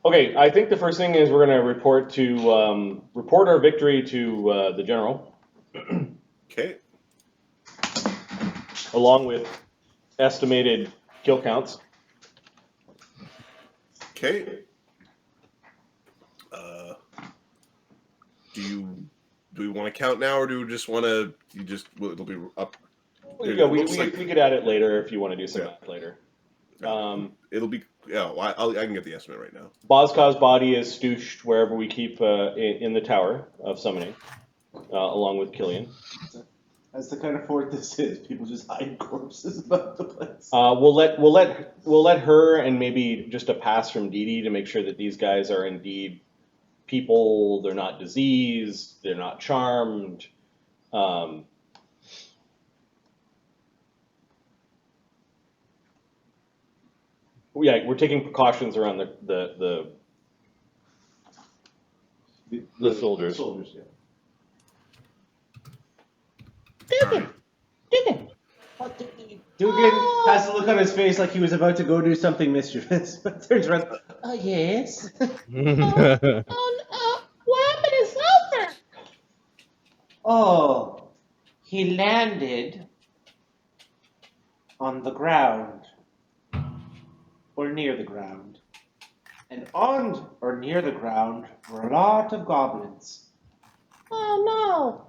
Okay, I think the first thing is we're going to report our victory to the general. Okay. Along with estimated kill counts. Okay. Do we want to count now, or do we just want to? It'll be up. Yeah, we could add it later if you want to do some math later. It'll be I can get the estimate right now. Bozkaz's body is stooshed wherever we keep in the tower of summoning, along with Killian. That's the kind of fort this is. People just hide corpses about the place. We'll let her and maybe just a pass from Dee Dee to make sure that these guys are indeed people. They're not diseased. They're not charmed. Yeah, we're taking precautions around the soldiers. Soldiers, yeah. Dugan has to look on his face like he was about to go do something mischievous, but turns around. Oh, yes. What happened to Sulphur? Oh, he landed on the ground, or near the ground. And on or near the ground were a lot of goblins. Oh, no.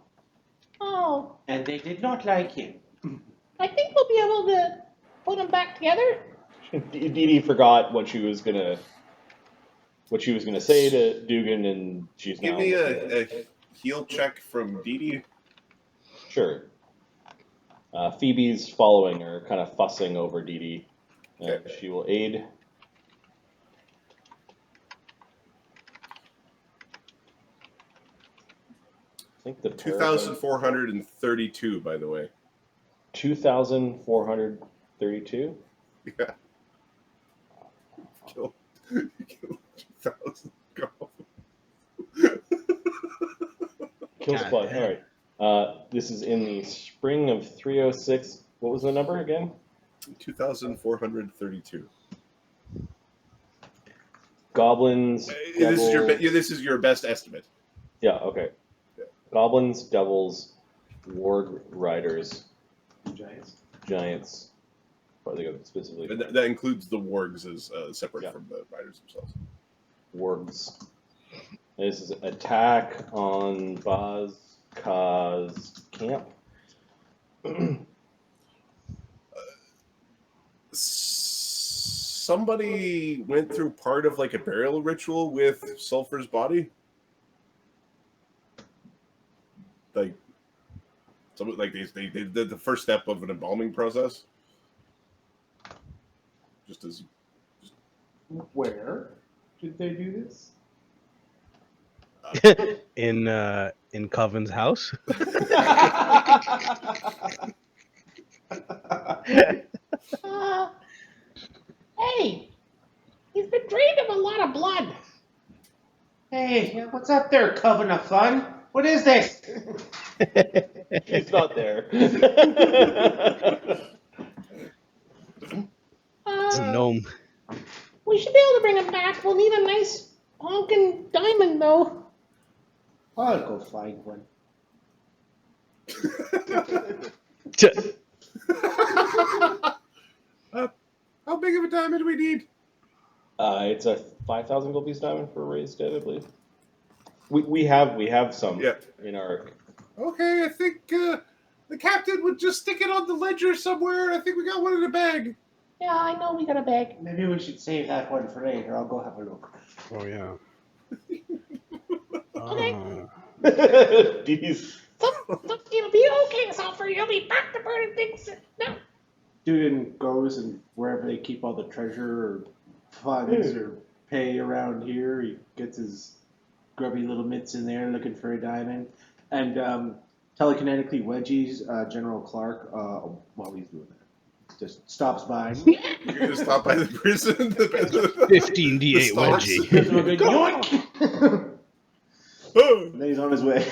Oh, And they did not like him. I think we'll be able to put them back together. Dee Dee forgot what she was gonna say to Dugan, and she's Give now. me a heal check from Dee Dee. Sure. Phoebe's following her, kind of fussing over Dee Dee. Okay. She will aid. I think the 2,432, by the way. 2,432. Yeah. Kill 2,000 goblins. Kill squad. All right. This is in the spring of 306. What was the number again? 2,432. Goblins. This is your best estimate. Yeah. Okay. Yeah. Goblins, devils, warg riders, giants. Probably go specifically. And that includes the wargs as separate from the riders themselves. Wargs. This is attack on Bozkaz's camp. Somebody went through part of like a burial ritual with Sulphur's body. Like they did the first step of an embalming process. Where did they do this? In Coven's house. Hey, he's been drained of a lot of blood. Hey, what's up there, Coven-of-One? What is this? He's not there. It's a gnome. We should be able to bring him back. We'll need a nice honking diamond, though. I'll go find one. How big of a diamond do we need? It's a 5,000 gold piece diamond for raised dead, I believe. We have some in our. Okay, I think the captain would just stick it on the ledger somewhere. I think we got one in a bag. Yeah, I know we got a bag. Maybe we should save that one for later. I'll go have a look. Oh yeah. Dee's. It'll be okay, Sulphur. You'll be back to burning things. No. Dugan goes and wherever they keep all the treasure or funds or pay around here, he gets his grubby little mitts in there looking for a diamond. And telekinetically wedgies General Clark while he's doing that. Just stops by. You're gonna stop by the prison. 15d8 wedgie. Gives him a big yoink! And then he's on his way.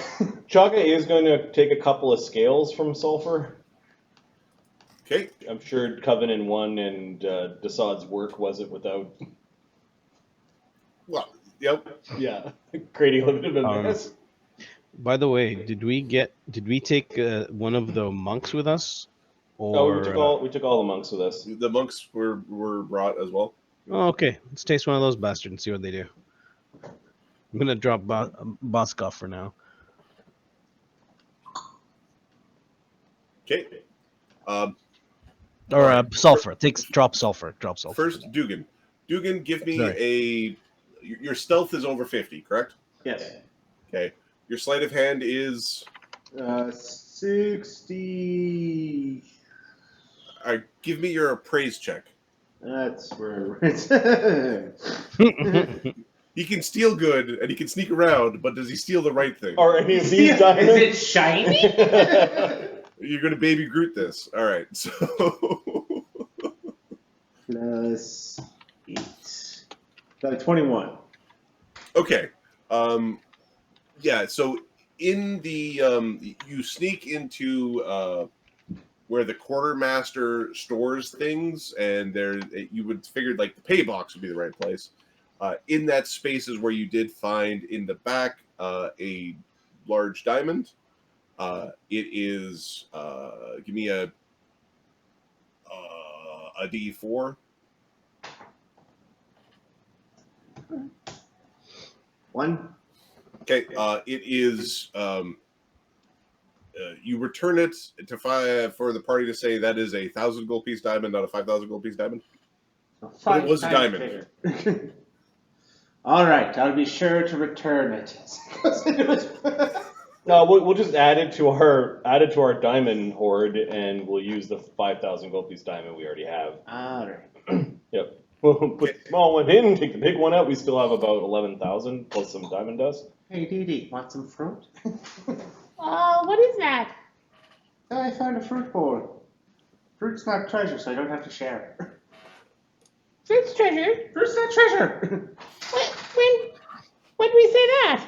Chagga is going to take a couple of scales from Sulphur. Okay. I'm sure Coven-of-One and Dassod's work wasn't without. Well, Yep. Yeah, creating a little bit of embarrassment. By the way, did we take one of the monks with us? Oh, Or we took all the monks with us. The monks were brought as well. oh, okay, let's taste one of those bastards and see what they do. I'm gonna drop Boskov for now. Okay. Or sulfur. Drop sulfur. First, Dugan. Dugan, give me Sorry. Your stealth is over 50, correct? Yes. Okay. Your sleight of hand is. 60. Give me your appraise check. That's where He can steal good and he can sneak around, but does he steal the right thing? Are any of these diamonds? Is it shiny? You're gonna baby Groot this. All right. So. Plus 8. Got 21. Okay. Yeah. So in the you sneak into where the quartermaster stores things, and there you would figure like the pay box would be the right place. In that space is where you did find in the back a large diamond. It is give me a D4. One. Okay, it is. You return it to for the party to say that is a 1,000 gold piece diamond, not a 5,000 gold piece diamond. But it was a diamond. All right, I'll be sure to return it. No, we'll just add it to our diamond hoard, and we'll use the 5,000 gold piece diamond we already have. All right. Yep. We'll put the small one in, take the big one out. We still have about 11,000 plus some diamond dust. Hey, Dee Dee, want some fruit? What is that? Oh, I found a fruit bowl. Fruit's not treasure, so I don't have to share it. Fruit's treasure. Fruit's not treasure. When did we say that?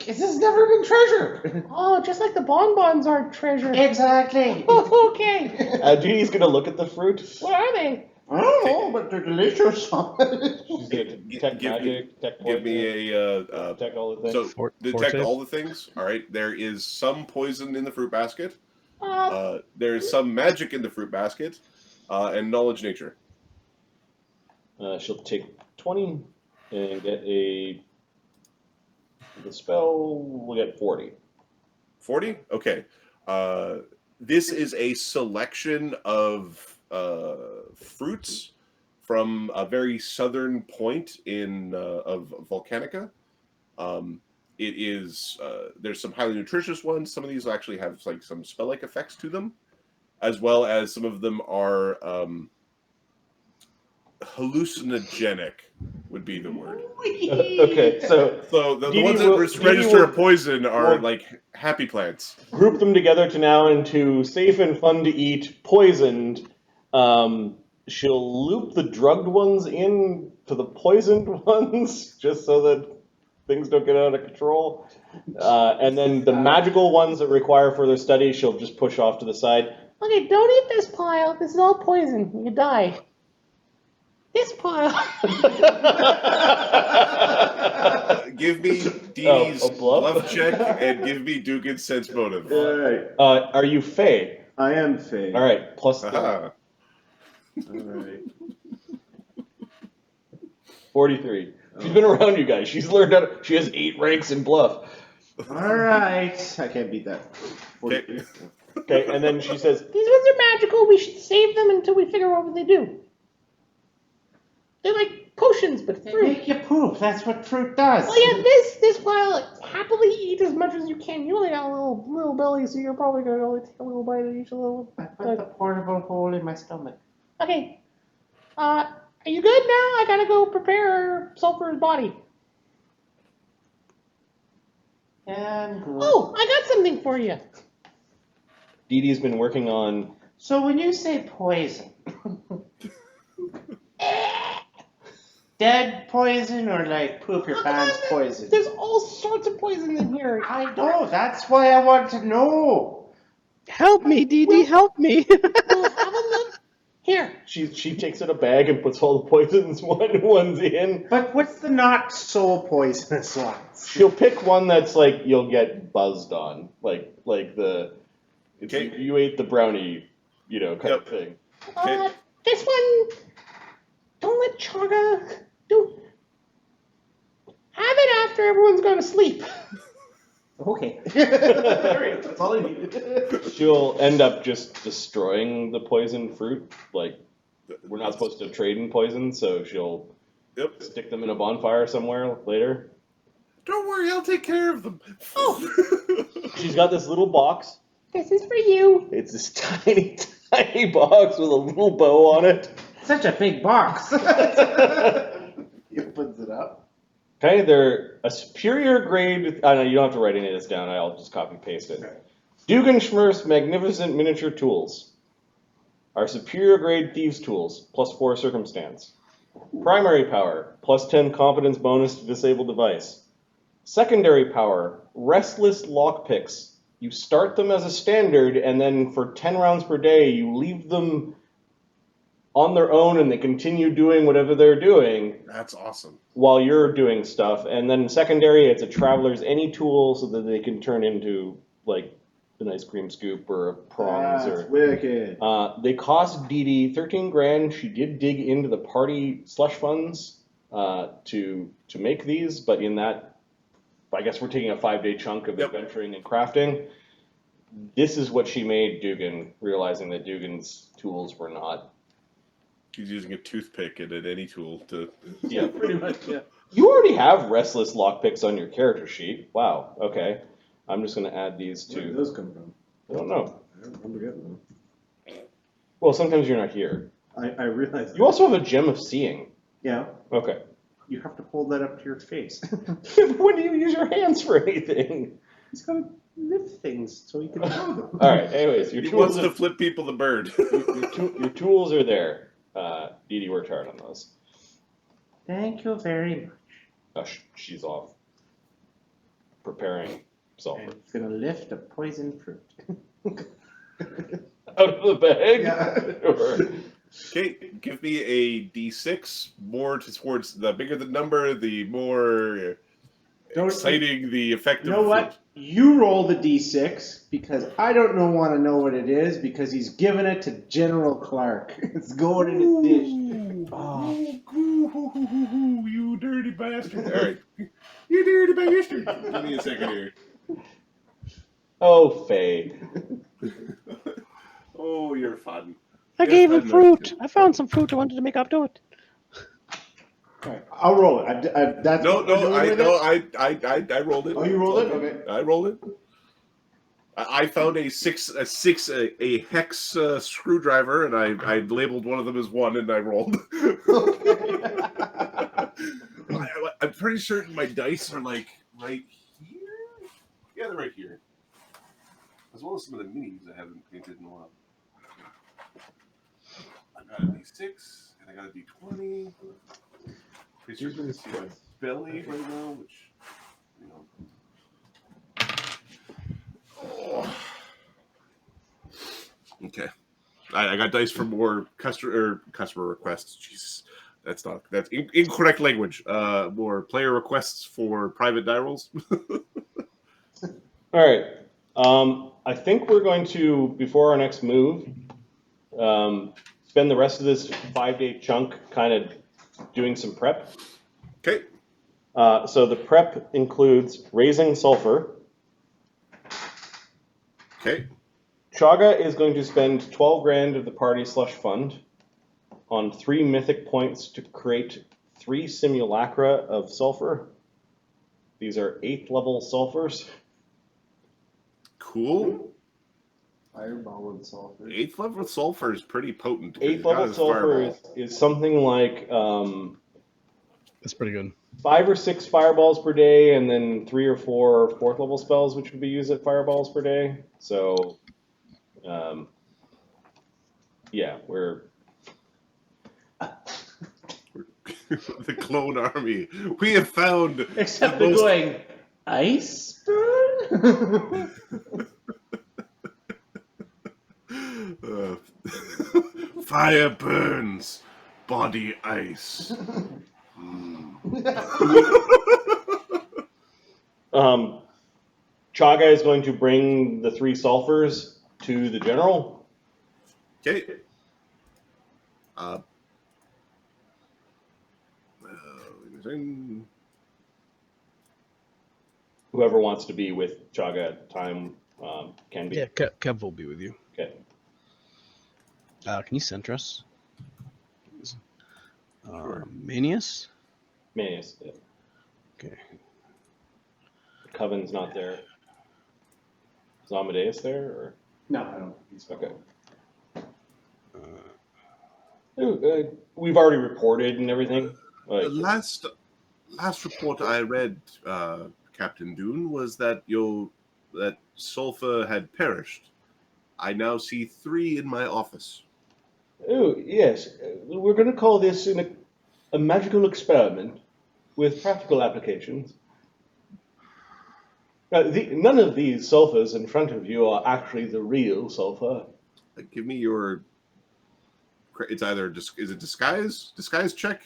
This has never been treasure. Oh, just like the bonbons are treasure. Exactly. Oh, okay. Jeannie's gonna look at the fruit. What are they? I don't know, but they're delicious. She's gonna detect magic, detect poison, Give me a detect all the things. so detect Forte? all the things. All right, there is some poison in the fruit basket. Uh, There's some magic in the fruit basket, and knowledge nature. She'll take 20 and get the spell. We'll get 40. 40? Okay. This is a selection of fruits from a very southern point of Volcanica. It is there's some highly nutritious ones. Some of these actually have like some spell-like effects to them, as well as some of them are hallucinogenic. Would be the word. Okay, so the Dee Dee ones will- that Dee Dee register will- a poison are will- like happy plants. group them together to now into safe and fun to eat, poisoned. She'll loop the drugged ones in to the poisoned ones, just so that things don't get out of control. And then the magical ones that require further study, she'll just push off to the side. okay, don't eat this pile. This is all poison. You die. This pile. Give me Dee Dee's a bluff? bluff check and give me Dugan's sense motive. All right. Are you Faye? I am Faye. All right, plus Aha. All right. 43. She's been around you guys. She's learned how to, she has 8 ranks in bluff. All right. I can't beat that. Okay. Okay, and then she says, These ones are magical. We should save them until we figure out what they do. They're like potions, but They fruit. make you poop. That's what fruit does. Well, yeah, this pile, happily eat as much as you can. You only got a little belly, so you're probably going to only take a little bite of each little. I put the portable hole in my stomach. Okay. Are you good now? I gotta go prepare Sulphur's body. Yeah, I'm good. Oh, I got something for you. Dee Dee's been working on. So when you say poison, dead poison or like poop your pants poison? There's all sorts of poison in here. I know. That's why I want to know. Help me, Dee Dee, help me. We'll have a look. Here. She takes out a bag and puts all the poisons ones in. But what's the not so poisonous ones? She'll pick one that's like you'll get buzzed on, like the Okay. you ate the brownie, kind of thing. This one. Don't let Chagga. Do. Have it after everyone's gone to sleep. Okay. That's all I needed. She'll end up just destroying the poisoned fruit. Like, we're not supposed to trade in poison, so she'll stick them in a bonfire somewhere later. Don't worry, I'll take care of them. Oh, She's got this little box. this is for you. It's this tiny, tiny box with a little bow on it. Such a big box. He opens it up. Okay, they're a superior grade. I know you don't have to write any of this down. I'll just copy paste it. Okay. Dugganschmirph's magnificent miniature tools are superior grade thieves tools, +4 circumstance. Primary power, +10 competence bonus to disable device. Secondary power, restless lockpicks. You start them as a standard, and then for 10 rounds per day, you leave them on their own, and they continue doing whatever they're doing That's awesome. while you're doing stuff. And then secondary, it's a traveler's any tool so that they can turn into like an ice cream scoop or a prongs. That's wicked. They cost Dee Dee 13 grand. She did dig into the party slush funds to make these, but in that, I guess we're taking a 5-day chunk of adventuring and crafting. This is what she made Duggan, realizing that Duggan's tools were not. He's using a toothpick and an any tool to. Yeah, Pretty much, yeah. You already have restless lockpicks on your character sheet. Wow. Okay. I'm just going to add these Where did to. those come from? I don't know. I don't remember getting them. Well, sometimes you're not here. I realize. You also have a gem of seeing. Yeah. Okay. You have to hold that up to your face. When do you use your hands for anything? He's got to lift things so he can throw them. All right. Anyways, your He tools wants to flip people the bird. your tools are there. Dee Dee worked hard on those. Thank you very much. She's off preparing sulphur. And he's gonna lift a poison fruit. Out of the bag? Yeah. Sure. Okay, give me a D6. More towards the bigger the number, the more exciting the effect. You know what? You roll the d6 because I don't want to know what it is because he's giving it to General Clark. It's going in his dish. Oh. Ooh, you dirty bastard. All right, You dirty bastard. give me a second here. Oh, Faye. Oh, you're fun. I Yes, gave him know. fruit. I found some fruit I wanted to make up to it. Right, I'll roll it. That's No, what we're doing with it? I rolled it. Oh, you rolled it? Okay. I rolled it. I found a hex screwdriver, and I labeled one of them as 1, and I rolled. I'm pretty certain my dice are like right here. Yeah, they're right here. As well as some of the minis I haven't painted in a while. I got a D6 and I got a D20. Pretty sure you can see my belly right now, which Oh. Okay. I got dice for more customer requests. Jesus, that's incorrect language. More player requests for private die rolls. All right. I think we're going to, before our next move, spend the rest of this 5-day chunk kind of doing some prep. Okay. So the prep includes raising sulphur. Okay. Chagga is going to spend 12 grand of the party slush fund on 3 mythic points to create 3 simulacra of sulphur. These are 8th level sulphurs. Cool. Fireball and sulfur. 8th level sulfur is pretty potent. 8th level sulphur is something like That's pretty good. 5 or 6 fireballs per day, and then 3 or 4 4th level spells, which would be used at fireballs per day. So, yeah, we're the clone army. We have found. Except the they're most- going, Iceberg? Fire burns, body ice. Chagga is going to bring the 3 sulphurs to the general. Okay. Whoever wants to be with Chagga at the time can be. Yeah, Kev will be with you. Okay. Can you center us? Manius? Manius. Yeah. Okay. Coven's not there. Is Amadeus there? Or? No, I don't. He's Okay. We've already reported and everything. The last report I read, Captain Dune, was that that Sulphur had perished. I now see 3 in my office. Oh, yes. We're going to call this a magical experiment with practical applications. None of these sulphurs in front of you are actually the real sulphur. Give me your. It's either is it disguise check,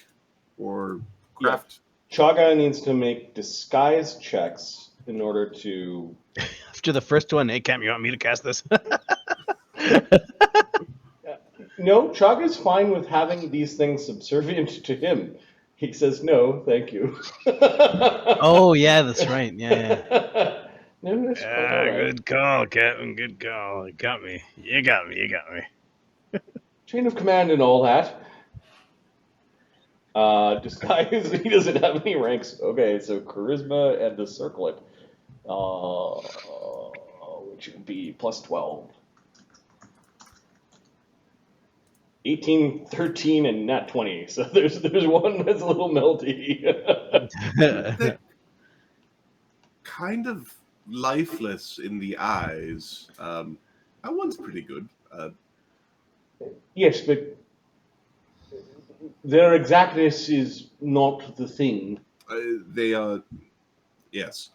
or craft. Yeah. Chagga needs to make disguise checks in order to. After the first one, hey Cam, you want me to cast this? No, Chagga's fine with having these things subservient to him. He says, no, thank you. Oh, yeah, that's right. Yeah. No, that's quite all right. Good call, Captain. Good call. You got me. You got me. Chain of command and all that. Disguise, he doesn't have any ranks. Okay, so charisma and the circlet. Which would be plus 12. 18, 13, and nat 20. So there's one that's a little melty. Kind of lifeless in the eyes. That one's pretty good. Yes, but their exactness is not the thing. They are, yes.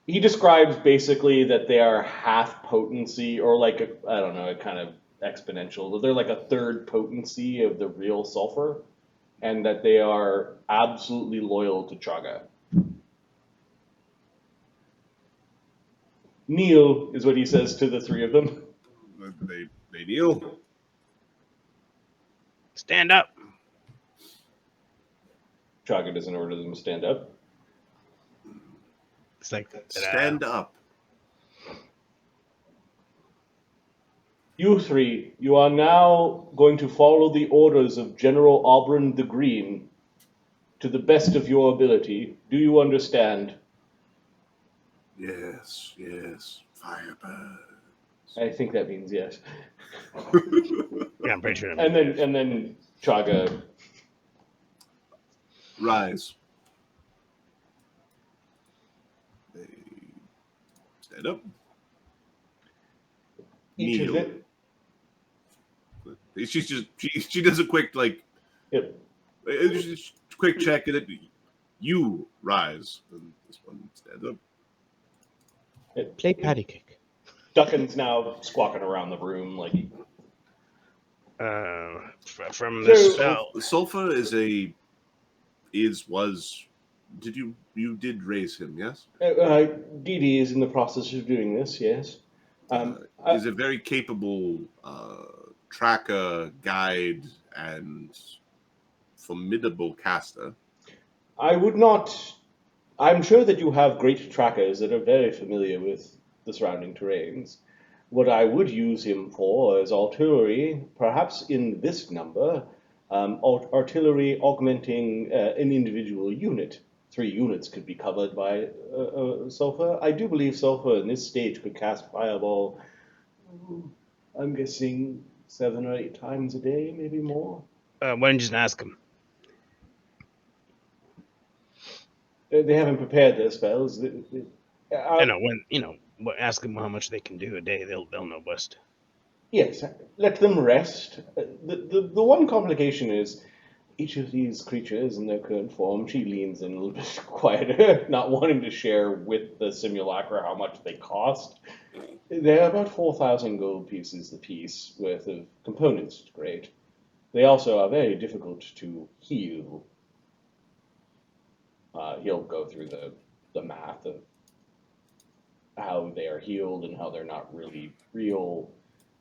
He describes basically that they are half potency, or like a kind of exponential. They're like a third potency of the real sulphur, and that they are absolutely loyal to Chagga. Kneel is what he says to the 3 of them. They kneel. Stand up. Chagga doesn't order them to stand up. It's like stand up. You 3, you are now going to follow the orders of General Auburn the Green to the best of your ability. Do you understand? Yes. Firebird. I think that means yes. Yeah, I'm pretty sure. And then Chagga. Rise. They stand up. Each Kneel. of it. She does a quick Yep. just quick check and then you rise. And this one stands up. Play patty cake. Duggan's now squawking around the room like. From the spell. Sulphur you did raise him, yes? Dee Dee is in the process of doing this, yes. Is a very capable tracker, guide, and formidable caster. I'm sure that you have great trackers that are very familiar with the surrounding terrains. What I would use him for is artillery, perhaps in this number, artillery augmenting an individual unit. 3 units could be covered by Sulphur. I do believe Sulphur in this stage could cast Fireball, I'm guessing 7 or 8 times a day, maybe more. Why don't you just ask him? They haven't prepared their spells. Ask them how much they can do a day. They'll know best. Yes, let them rest. The one complication is each of these creatures in their current form, she leans in a little bit quieter, not wanting to share with the simulacra how much they cost. They're about 4,000 gold pieces apiece worth of components to create. They also are very difficult to heal. He'll go through the math of how they are healed and how they're not really real.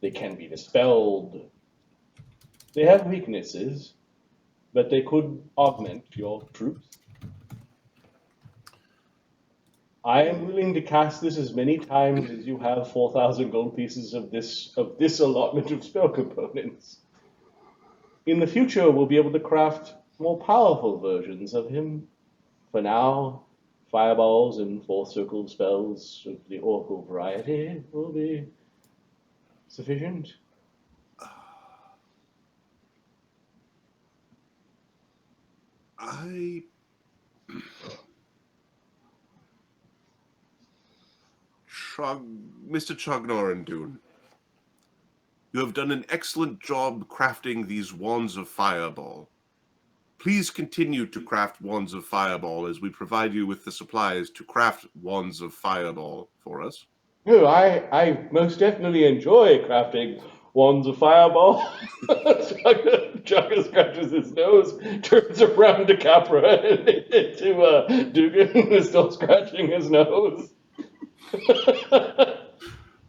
They can be dispelled. They have weaknesses, but they could augment your troops. I am willing to cast this as many times as you have 4,000 gold pieces of this allotment of spell components. In the future, we'll be able to craft more powerful versions of him. For now, fireballs and fourth circle spells of the oracle variety will be sufficient. Mr. Chognorandun, you have done an excellent job crafting these wands of fireball. Please continue to craft wands of fireball as we provide you with the supplies to craft wands of fireball for us. Oh, I most definitely enjoy crafting wands of fireball. Chagga scratches his nose, turns around to Capra and to Duggan, who's still scratching his nose.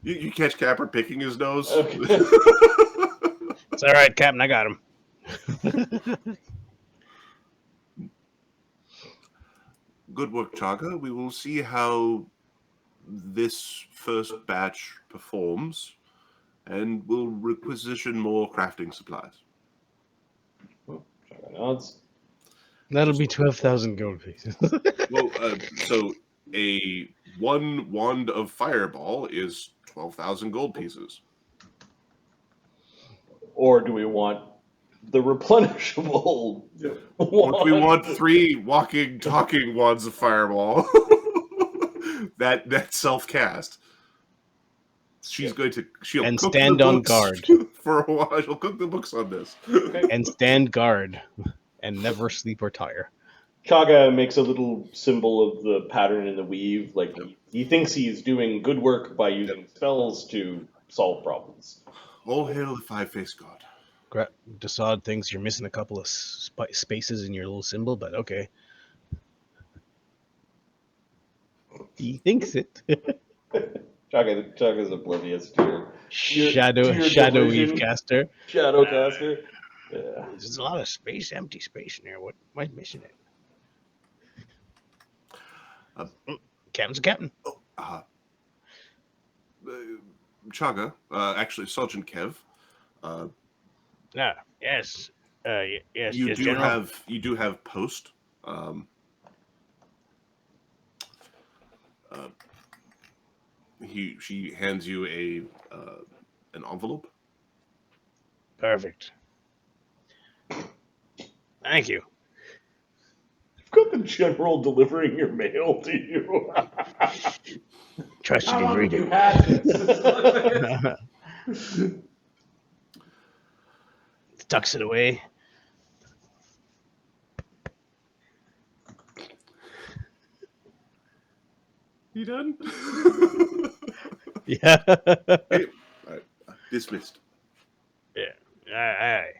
You catch Capper picking his nose? Okay. It's all right, Captain. I got him. Good work, Chagga. We will see how this first batch performs, and we'll requisition more crafting supplies. Chagga nods. That'll be 12,000 gold pieces. Well, so a one wand of fireball is 12,000 gold pieces. Or do we want the replenishable Or do we wand? want 3 walking, talking wands of fireball? that self-cast. She'll And cook stand the on books guard. for a while. She'll cook the books on this. And stand guard. And never sleep or tire. Chagga makes a little symbol of the pattern in the weave, like he thinks he's doing good work by using spells to solve problems. All hail the five-faced god. Dassod thinks you're missing a couple of spaces in your little symbol, but okay. He thinks it. Chagga's oblivious to your Shadow delusion. Weave caster. Shadowcaster. Yeah. There's a lot of space, empty space in there. What am I missing it? Captain's a captain. Chagga, actually, Sergeant Kev. Yes. Yes. You yes, do General. have post. She hands you an envelope. Perfect. Thank you. You've got the general delivering your mail to you. Trust you How didn't long read have you it. had this? Tucks it away. You done? Yeah. Okay. Dismissed. Yeah. Aye.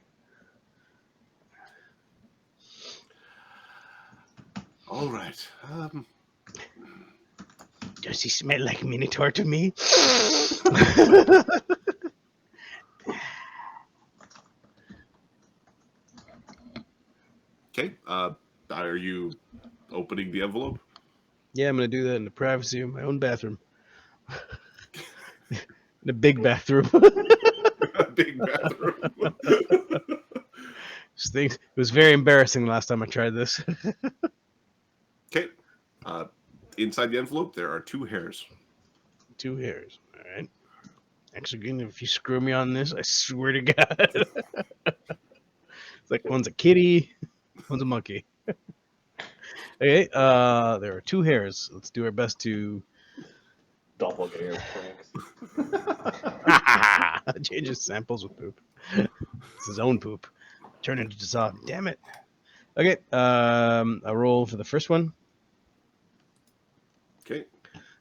All right. Does he smell like minotaur to me? Okay. Are you opening the envelope? Yeah, I'm gonna do that in the privacy of my own bathroom. In a big bathroom. Big bathroom. It was very embarrassing the last time I tried this. Okay. Inside the envelope, there are 2 hairs. 2 hairs. All right. Actually, again, if you screw me on this, I swear to God. It's like one's a kitty, one's a monkey. Okay. There are 2 hairs. Let's do our best to Doppelganger pranks. changes samples with poop. It's his own poop. Turn into Dassod. Damn it. Okay. A roll for the first one. Okay.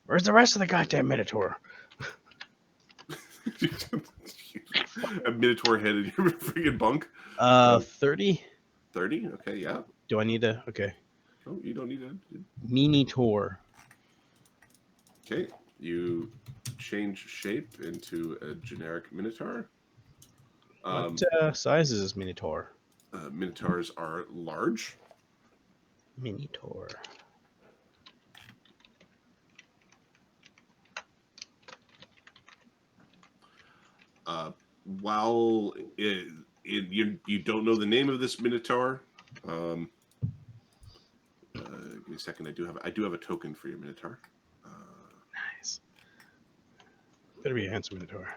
Where's the rest of the goddamn minotaur? A minotaur head in your freaking bunk. 30. 30? Okay, yeah. Do I need to? Okay. Oh, you don't need to. Minotaur. Okay, you change shape into a generic minotaur. What size is this minotaur? Minotaurs are large. Minotaur. While you don't know the name of this minotaur, give me a second. I do have a token for your minotaur. Nice. Better be a handsome minotaur.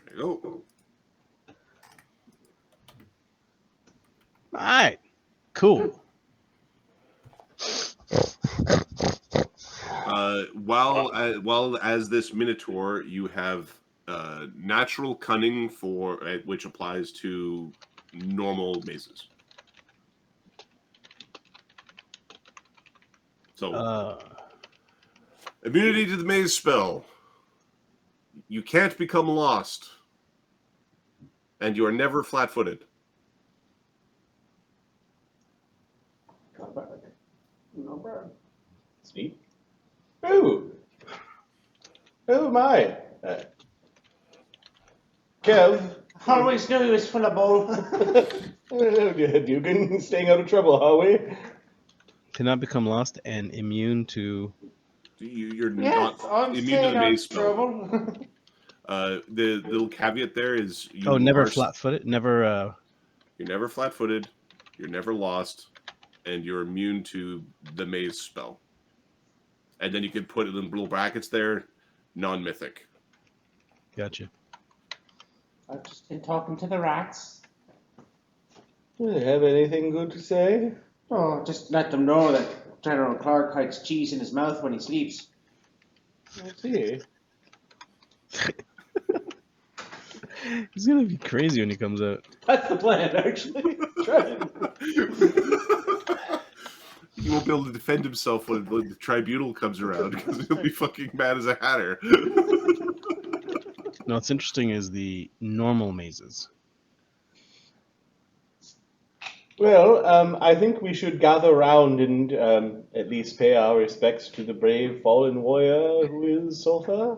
There you go. All right. Cool. While as this minotaur, you have natural cunning which applies to normal mazes. So immunity to the maze spell. You can't become lost, and you are never flat-footed. Not bad. Not bad. Sneak. Ooh. Oh my. Kev. Always knew he was full of bull. Dugan, staying out of trouble, are we? Cannot become lost and immune to. You're Yes, not I'm immune to staying the out maze of spell. trouble. The little caveat there is Never flat-footed. Never. You're never flat-footed. You're never lost, and you're immune to the maze spell. And then you can put it in little brackets there, non-mythic. Gotcha. I've just been talking to the rats. Do you have anything good to say? Oh, just let them know that General Clark hides cheese in his mouth when he sleeps. I see. He's gonna be crazy when he comes out. That's the plan, actually. Try it. He won't be able to defend himself when the tribunal comes around because he'll be fucking mad as a hatter. No, what's interesting is the normal mazes. Well, I think we should gather round and at least pay our respects to the brave fallen warrior who is Sulphur.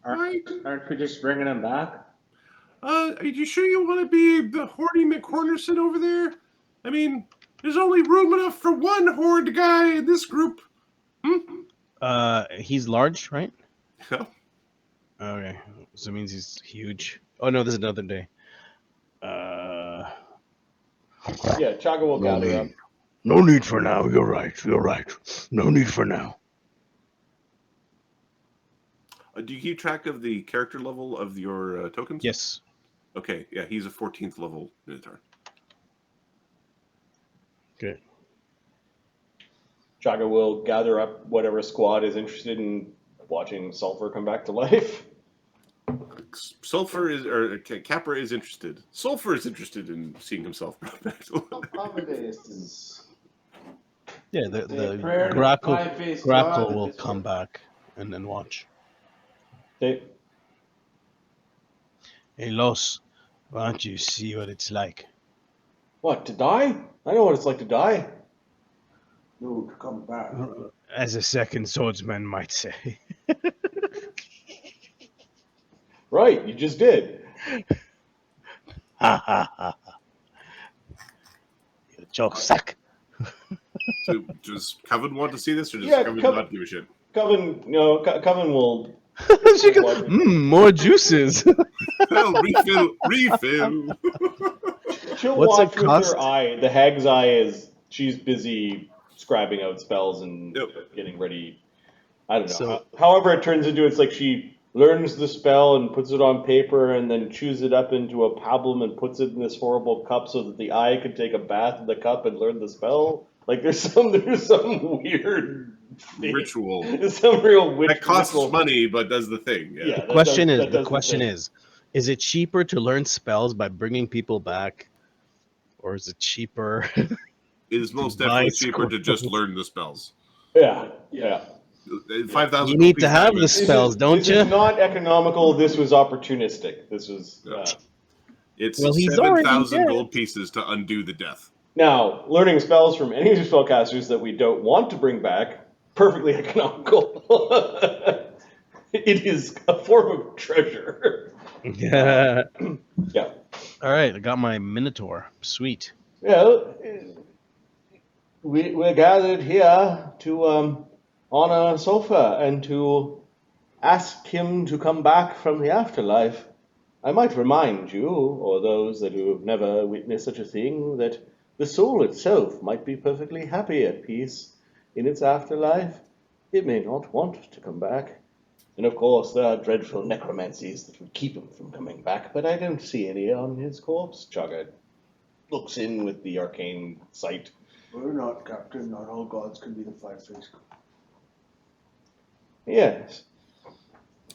Aren't we just bringing him back? Are you sure you want to be the Horny McCornerson over there? I mean, there's only room enough for one horde guy in this group. He's large, right? Yeah. Okay, so it means he's huge. Oh no, there's another day. Yeah, Chagga will gather up. No need for now. You're right. No need for now. Do you keep track of the character level of your tokens? Yes. Okay, yeah, he's a 14th level Minotaur. Okay. Chagga will gather up whatever squad is interested in watching Sulphur come back to life. Capra is interested. Sulphur is interested in seeing himself brought back to life. Yeah, the prayer to Grackle five-faced God will that come back and then watch. They, Hey, Lloes, why don't you see what it's like? what, to die? I know what it's like to die. No, to come back. As a second swordsman might say. Right, you just did. Ha ha ha. You joke suck. So, does Coven want to see this, or does Yeah, Coven Coven- not give a shit? Coven will. She goes, more juices. Well, refill. She'll What's watch it with cost? her eye. The hag's eye is she's busy scribing out spells and Yep. getting ready. I don't know. So- However, it turns into it's like she learns the spell and puts it on paper and then chews it up into a pablum and puts it in this horrible cup so that the eye can take a bath in the cup and learn the spell. Like there's some weird thing. Ritual. There's some real witch That costs ritual. money, but does the thing. Yeah. Yeah, The question that is, does the thing. is it cheaper to learn spells by bringing people back, or is it cheaper? It is most Buy definitely cheaper to just scrolls. learn the spells. Yeah. 5,000 You need gold to have the pieces. spells, don't This you? is not economical. This was opportunistic. This was It's Well, he's already 7,000 dead. gold pieces to undo the death. now learning spells from any spellcasters that we don't want to bring back. Perfectly economical. It is a form of treasure. Yeah. Yeah. All right, I got my minotaur. Sweet. Well, we're gathered here to honor Sulphur and to ask him to come back from the afterlife. I might remind you, or those that who have never witnessed such a thing, that the soul itself might be perfectly happy at peace in its afterlife. It may not want to come back. And of course, there are dreadful necromancies that would keep him from coming back, but I don't see any on his corpse. Chagga looks in with the arcane sight. We're not, Captain. Not all gods can be the five-faced. Yes.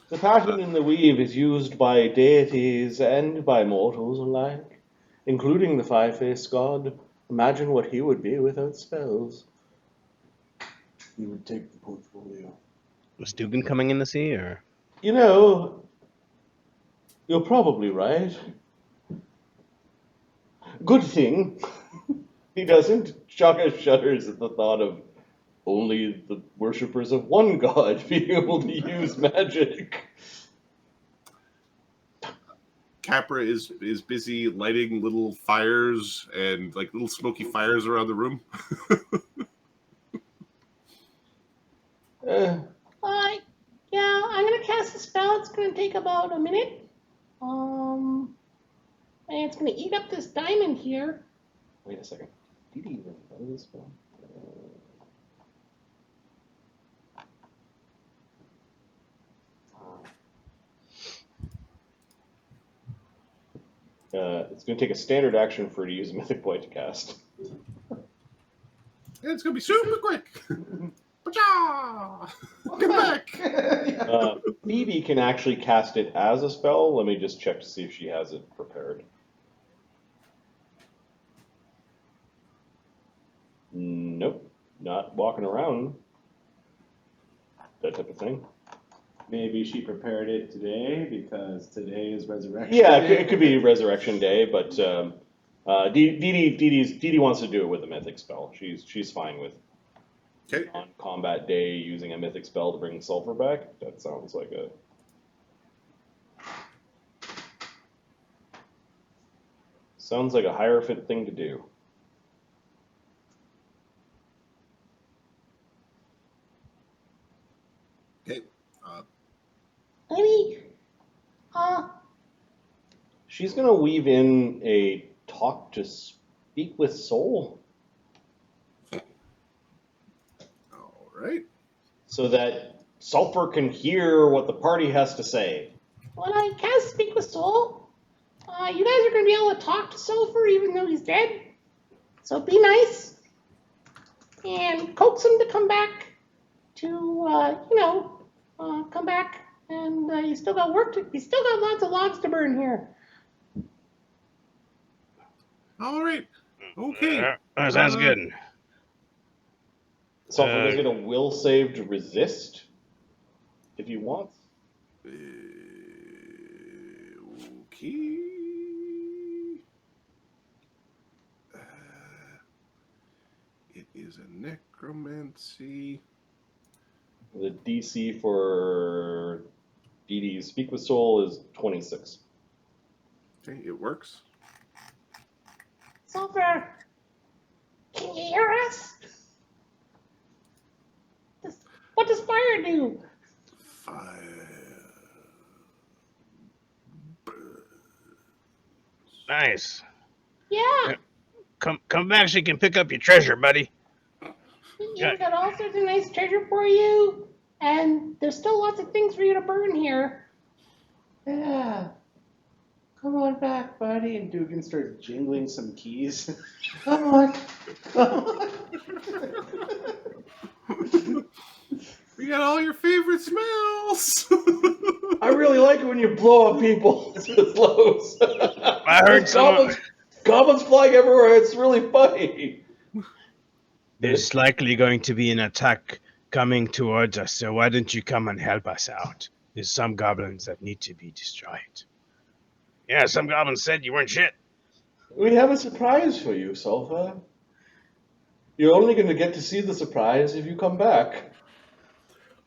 The pattern in the weave is used by deities and by mortals alike, including the five-faced god. Imagine what he would be without spells. He would take the portfolio. Was Dugan coming in to see, or? You know, you're probably right. Good thing he doesn't. Chagga shudders at the thought of only the worshippers of one god being able to use magic. Capra is busy lighting little fires and like little smoky fires around the room. Yeah, I'm gonna cast a spell. It's gonna take about a minute. And it's gonna eat up this diamond here. Wait a second. Did he even know this spell? It's going to take a standard action for her to use a mythic point to cast. It's gonna be super quick. Pacha! Get back! Dee Dee can actually cast it as a spell. Let me just check to see if she has it prepared. Nope, not walking around. That type of thing. Maybe she prepared it today because today is resurrection. Yeah, Day. it could be Resurrection Day, but Dee Dee wants to do it with a mythic spell. She's fine with Okay. on combat day using a mythic spell to bring Sulphur back. That sounds like a Hierophant thing to do. Okay. Maybe, She's gonna weave in a talk to speak with soul, All right. so that Sulphur can hear what the party has to say. when I cast Speak with Soul, you guys are gonna be able to talk to Sulphur even though he's dead. So be nice and coax him to come back to, come back. And you still got lots of logs to burn here. All right. Okay. Sounds good. Sulphur does get a will save to resist if he wants. Okay. It is a necromancy. The DC for Dee Dee's Speak with Soul is 26. Okay, it works. Sulphur, can you hear us? What does fire do? Fire. Nice. Yeah, Come back so you can pick up your treasure, buddy. we got all sorts of nice treasure for you, and there's still lots of things for you to burn here. Yeah. Come on back, buddy. And Dugan starts jingling some keys. Come on. Come on. We got all your favorite smells. I really like it when you blow up people. It's Lloes. I heard someone. Goblins flying everywhere. It's really funny. There's likely going to be an attack coming towards us, so why don't you come and help us out? There's some goblins that need to be destroyed. Yeah, some goblins said you weren't shit. We have a surprise for you, Sulphur. You're only going to get to see the surprise if you come back.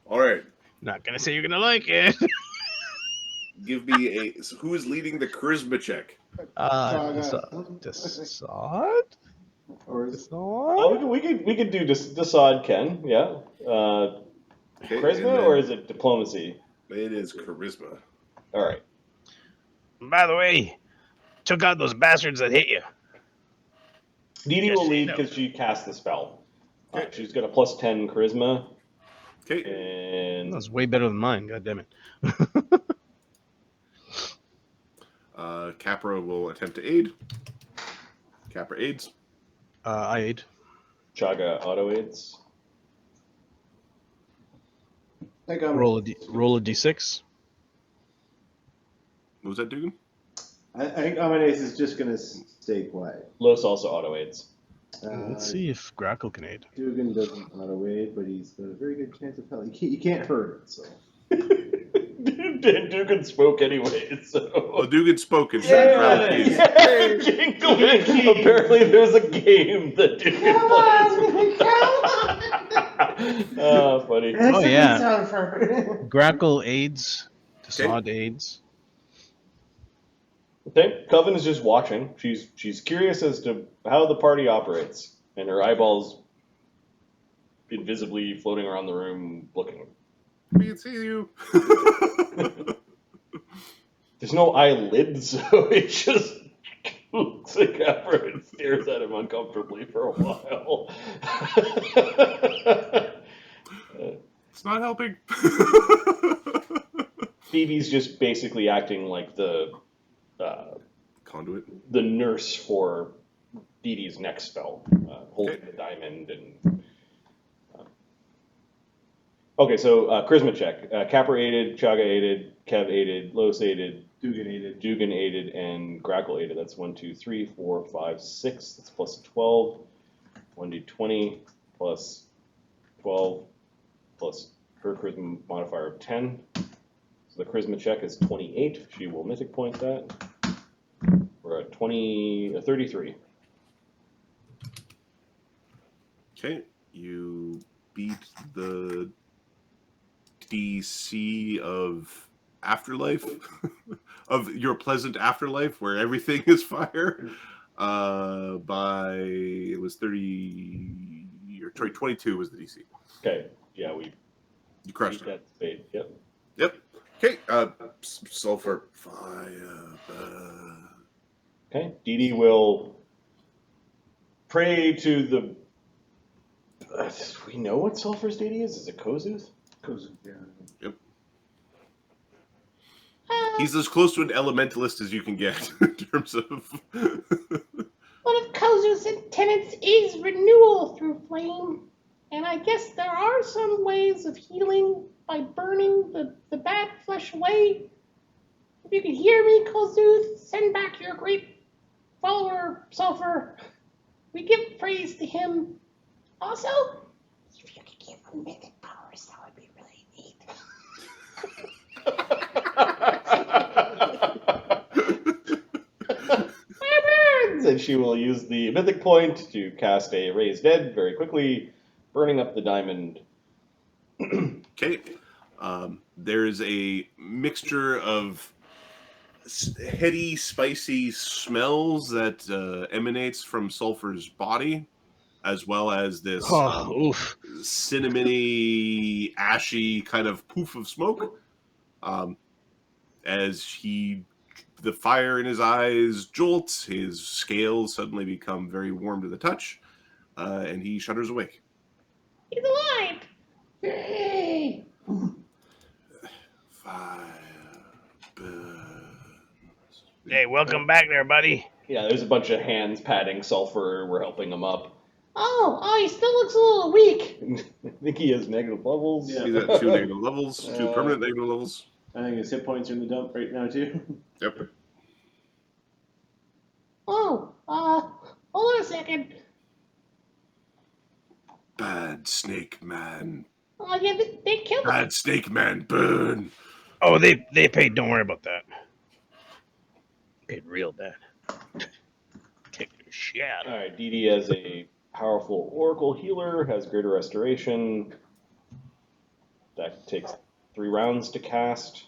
All right. Not gonna say you're gonna like it. Give me a. So who is leading the charisma check? Dassod? Or is Oh, we could do Dassod Ken, yeah. Okay, and Charisma, then or is it diplomacy? it is charisma. All right. By the way, took out those bastards that hit you. Dee Dee Yes, will lead no. because she cast the spell. Okay. She's got a +10 charisma, Okay. and That's way better than mine. God damn it. Capra will attempt to aid. Capra aids. I aid. Chagga auto aids. I got Roll a d6. What was that, Dugan? I think Amadeus is just gonna stay quiet. Los also auto aids. Let's see if Grackle can aid. Dugan doesn't auto aid, but he's got a very good chance of telling. You can't hurt it, so. Dugan spoke anyway, so. Oh, Dugan spoke and Yeah, said, yeah. Jingling. Apparently, there's a game that Dugan plays. Oh, funny. Oh, yeah. Sound for Grackle aids. Dassod aids. Okay, Coven is just watching. She's curious as to how the party operates, and her eyeballs invisibly floating around the room, looking. we can see you. There's no eyelids, so it just looks at Capra and stares at him uncomfortably for a while. It's not helping. Phoebe's just basically acting like the Conduit. the nurse for Dee Dee's next spell, holding Okay. the diamond and. Okay, so charisma check. Capra aided, Chagga aided, Kev aided, Lloes aided, Dugan aided, and Grackle aided. That's 1, 2, 3, 4, 5, 6. That's plus 12. 1d20 plus 12 plus her charisma modifier of 10. So the charisma check is 28. She will mythic point that. We're at 33. Okay, you beat the DC of afterlife, of your pleasant afterlife, where everything is fire. By it was 30 or 22 was the DC. Okay, yeah, we You crushed beat it. that spade. Yep. Yep. Okay. Sulphur fire. Okay, Dee Dee will pray to the. Do we know what Sulphur's deity is? Is it Kozuth? yeah. He's as close to an elementalist as you can get in terms of. One of Kozu's tenets is renewal through flame, and I guess there are some ways of healing by burning the bad flesh away. If you can hear me, Kozuth, send back your great follower, Sulphur. We give praise to him. Also, if you could give him mythic powers, that would be really neat. And she will use the mythic point to cast a raise dead very quickly, burning up the diamond. Okay. There's a mixture of heady, spicy smells that emanates from Sulphur's body, as well as this Oof. cinnamony, ashy kind of poof of smoke. As the fire in his eyes jolts, his scales suddenly become very warm to the touch, and he shudders awake. He's alive! Yay! Fire burns. Hey, welcome back there, buddy. Yeah, there's a bunch of hands patting Sulphur. We're helping him up. Oh, he still looks a little weak. I think he has negative levels. Yeah. He's at 2 negative levels, 2 permanent negative levels. I think his hit points are in the dump right now too. Yep. Oh, hold on a second. Bad snake man. yeah, they killed him. Bad snake man, burn. Oh, they paid. Don't worry about that. Paid real bad. Take your shit. All right, Dee Dee as a powerful oracle healer has greater restoration. That takes 3 rounds to cast.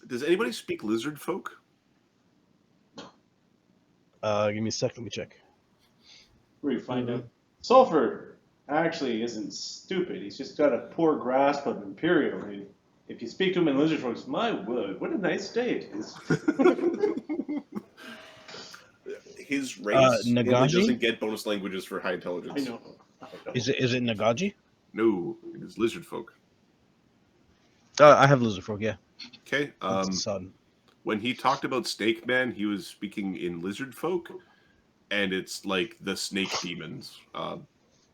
Does anybody speak lizard folk? Give me a second. Let me check. Where you find out Sulphur actually isn't stupid. He's just got a poor grasp of Imperial. If you speak to him in lizard folks, my word, what a nice day it is. His race normally Nagaji? doesn't get bonus languages for high intelligence. I know. Is it Nagaji? No, it is lizard folk. I have lizard folk. Yeah. Okay. Dassod. When he talked about Snake Man, he was speaking in lizard folk, and it's like the snake demons.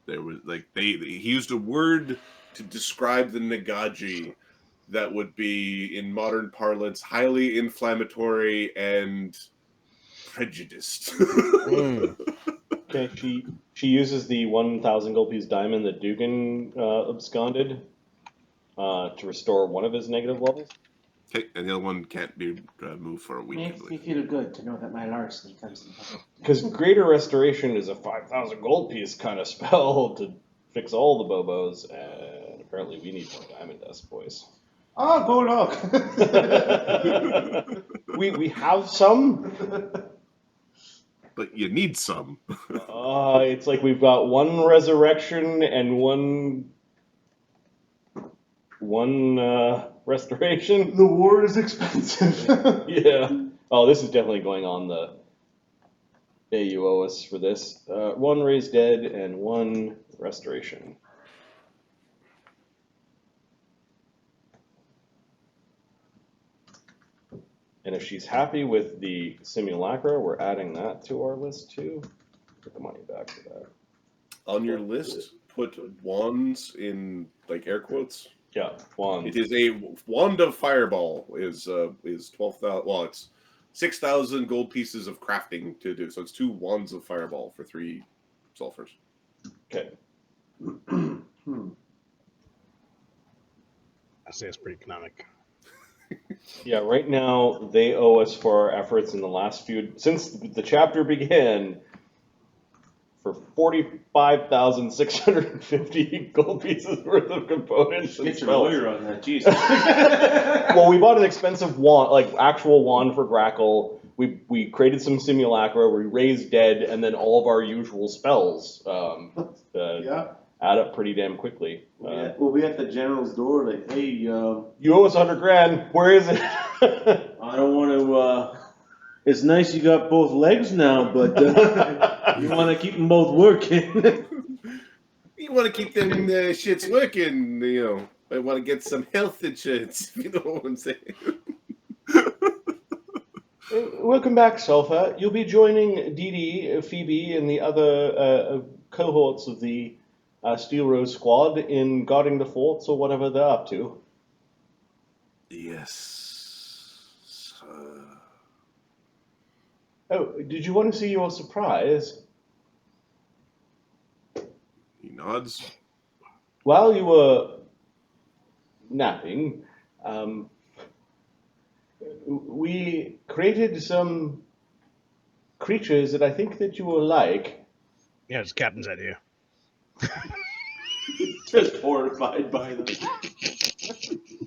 There was like he used a word to describe the Nagaji that would be, in modern parlance, highly inflammatory and prejudiced. Okay, she uses the 1,000 gold piece diamond that Dugan absconded to restore one of his negative levels. Okay, and the other one can't be moved for a week. I Makes me believe. feel good to know that my larceny comes in handy. Because greater restoration is a 5,000 gold piece kind of spell to fix all the bobos, and apparently we need more diamond dust, boys. Oh, go look! we have some. But you need some. It's like we've got 1 resurrection and one restoration. The war is expensive. Yeah. Oh, this is definitely going on the AUOS for this. 1 raised dead and 1 restoration. And if she's happy with the simulacra, we're adding that to our list too. Get the money back for that. On your list, put wands in like air quotes. Yeah, one. It is a wand of fireball is 12,000. Well, it's 6,000 gold pieces of crafting to do. So it's 2 wands of fireball for 3 sulfurs. Okay. I say it's pretty economic. Yeah, right now they owe us for our efforts in the last few since the chapter began for 45,650 gold pieces worth of components and Get your spells. lawyer on that, Jesus. Well, we bought an expensive wand, like actual wand for Grackle. We created some simulacra, we raised dead, and then all of our usual spells Yeah. add up pretty damn quickly. We'll be at the general's door, like, hey, You owe us 100 grand. Where is it? I don't want to, it's nice you got both legs now, but you want to keep them both working. You want to keep them shits working, you know. I want to get some health insurance, if you know what I'm saying. Welcome back, Sulphur. You'll be joining Dee Dee, Phoebe, and the other cohorts of the Steelrose Squad in guarding the forts or whatever they're up to. Yes. Oh, did you want to see your surprise? He nods. While you were napping, we created some creatures that I think that you will like. Yeah, it's Captain's idea. Just horrified by them.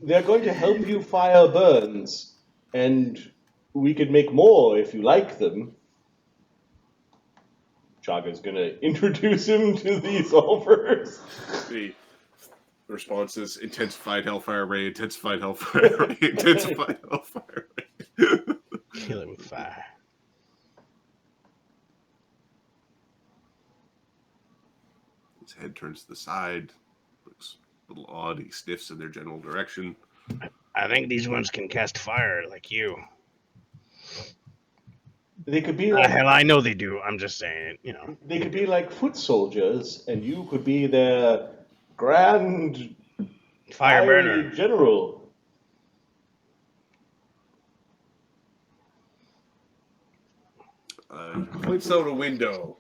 They're going to help you fire burns, and we could make more if you like them. Chagga's going to introduce him to these sulfurs. The response is intensified hellfire ray, intensified hellfire ray, intensified hellfire ray. Kill it with fire. His head turns to the side, looks a little odd. He sniffs in their general direction. I think these ones can cast fire like you. They could be like Hell, I know they do. I'm just saying, you know. they could be like foot soldiers, and you could be their grand Fire fiery burner. general. Points out a window.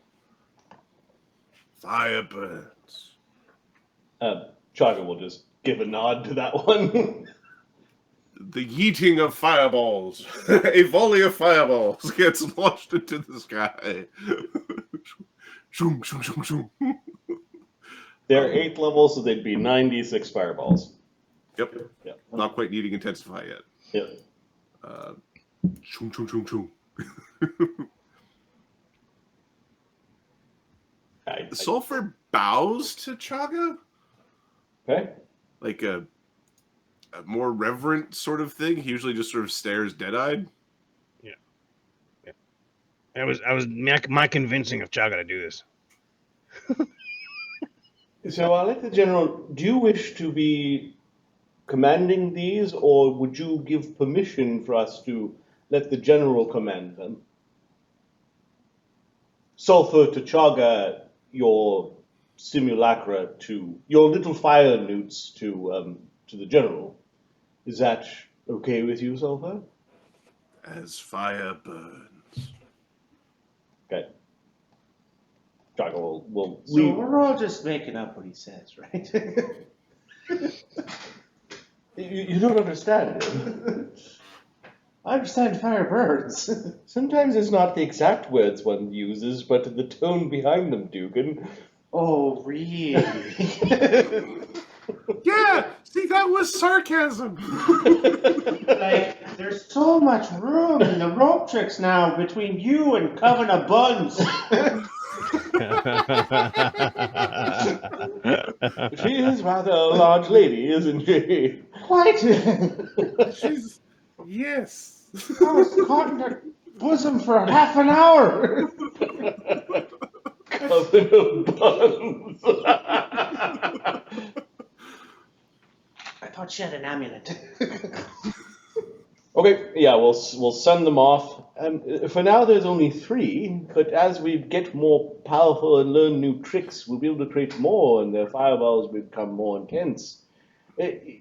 Fire burns. Chagga will just give a nod to that one. The yeeting of fireballs. A volley of fireballs gets launched into the sky. Shoom, shoom, shoom, shoom. They're 8th level, so they'd be 96 fireballs. Yep. Yep. Not quite needing intensify yet. Yep. Shoom, shoom, shoom, shoom. Sulphur bows to Chagga, Okay. like a more reverent sort of thing. He usually just sort of stares dead-eyed. I was my convincing of Chagga to do this. So I'll let the general. Do you wish to be commanding these, or would you give permission for us to let the general command them? Sulphur to Chagga, your simulacra to your little fire newts to the general. Is that okay with you, Sulphur? As fire burns. Okay. Chagga will So leave. we're all just making up what he says, right? You don't understand. I understand fire burns. Sometimes it's not the exact words one uses, but the tone behind them, Dugan. Oh, really? Yeah, see, that was sarcasm. Like, there's so much room in the rope tricks now between you and Coven-of-One. She is rather a large lady, isn't she? Quite. She's yes. I was caught in her bosom for half an hour. Coven of buns. I thought she had an amulet. Okay, yeah, we'll send them off. For now, there's only 3, but as we get more powerful and learn new tricks, we'll be able to create more, and their fireballs will become more intense.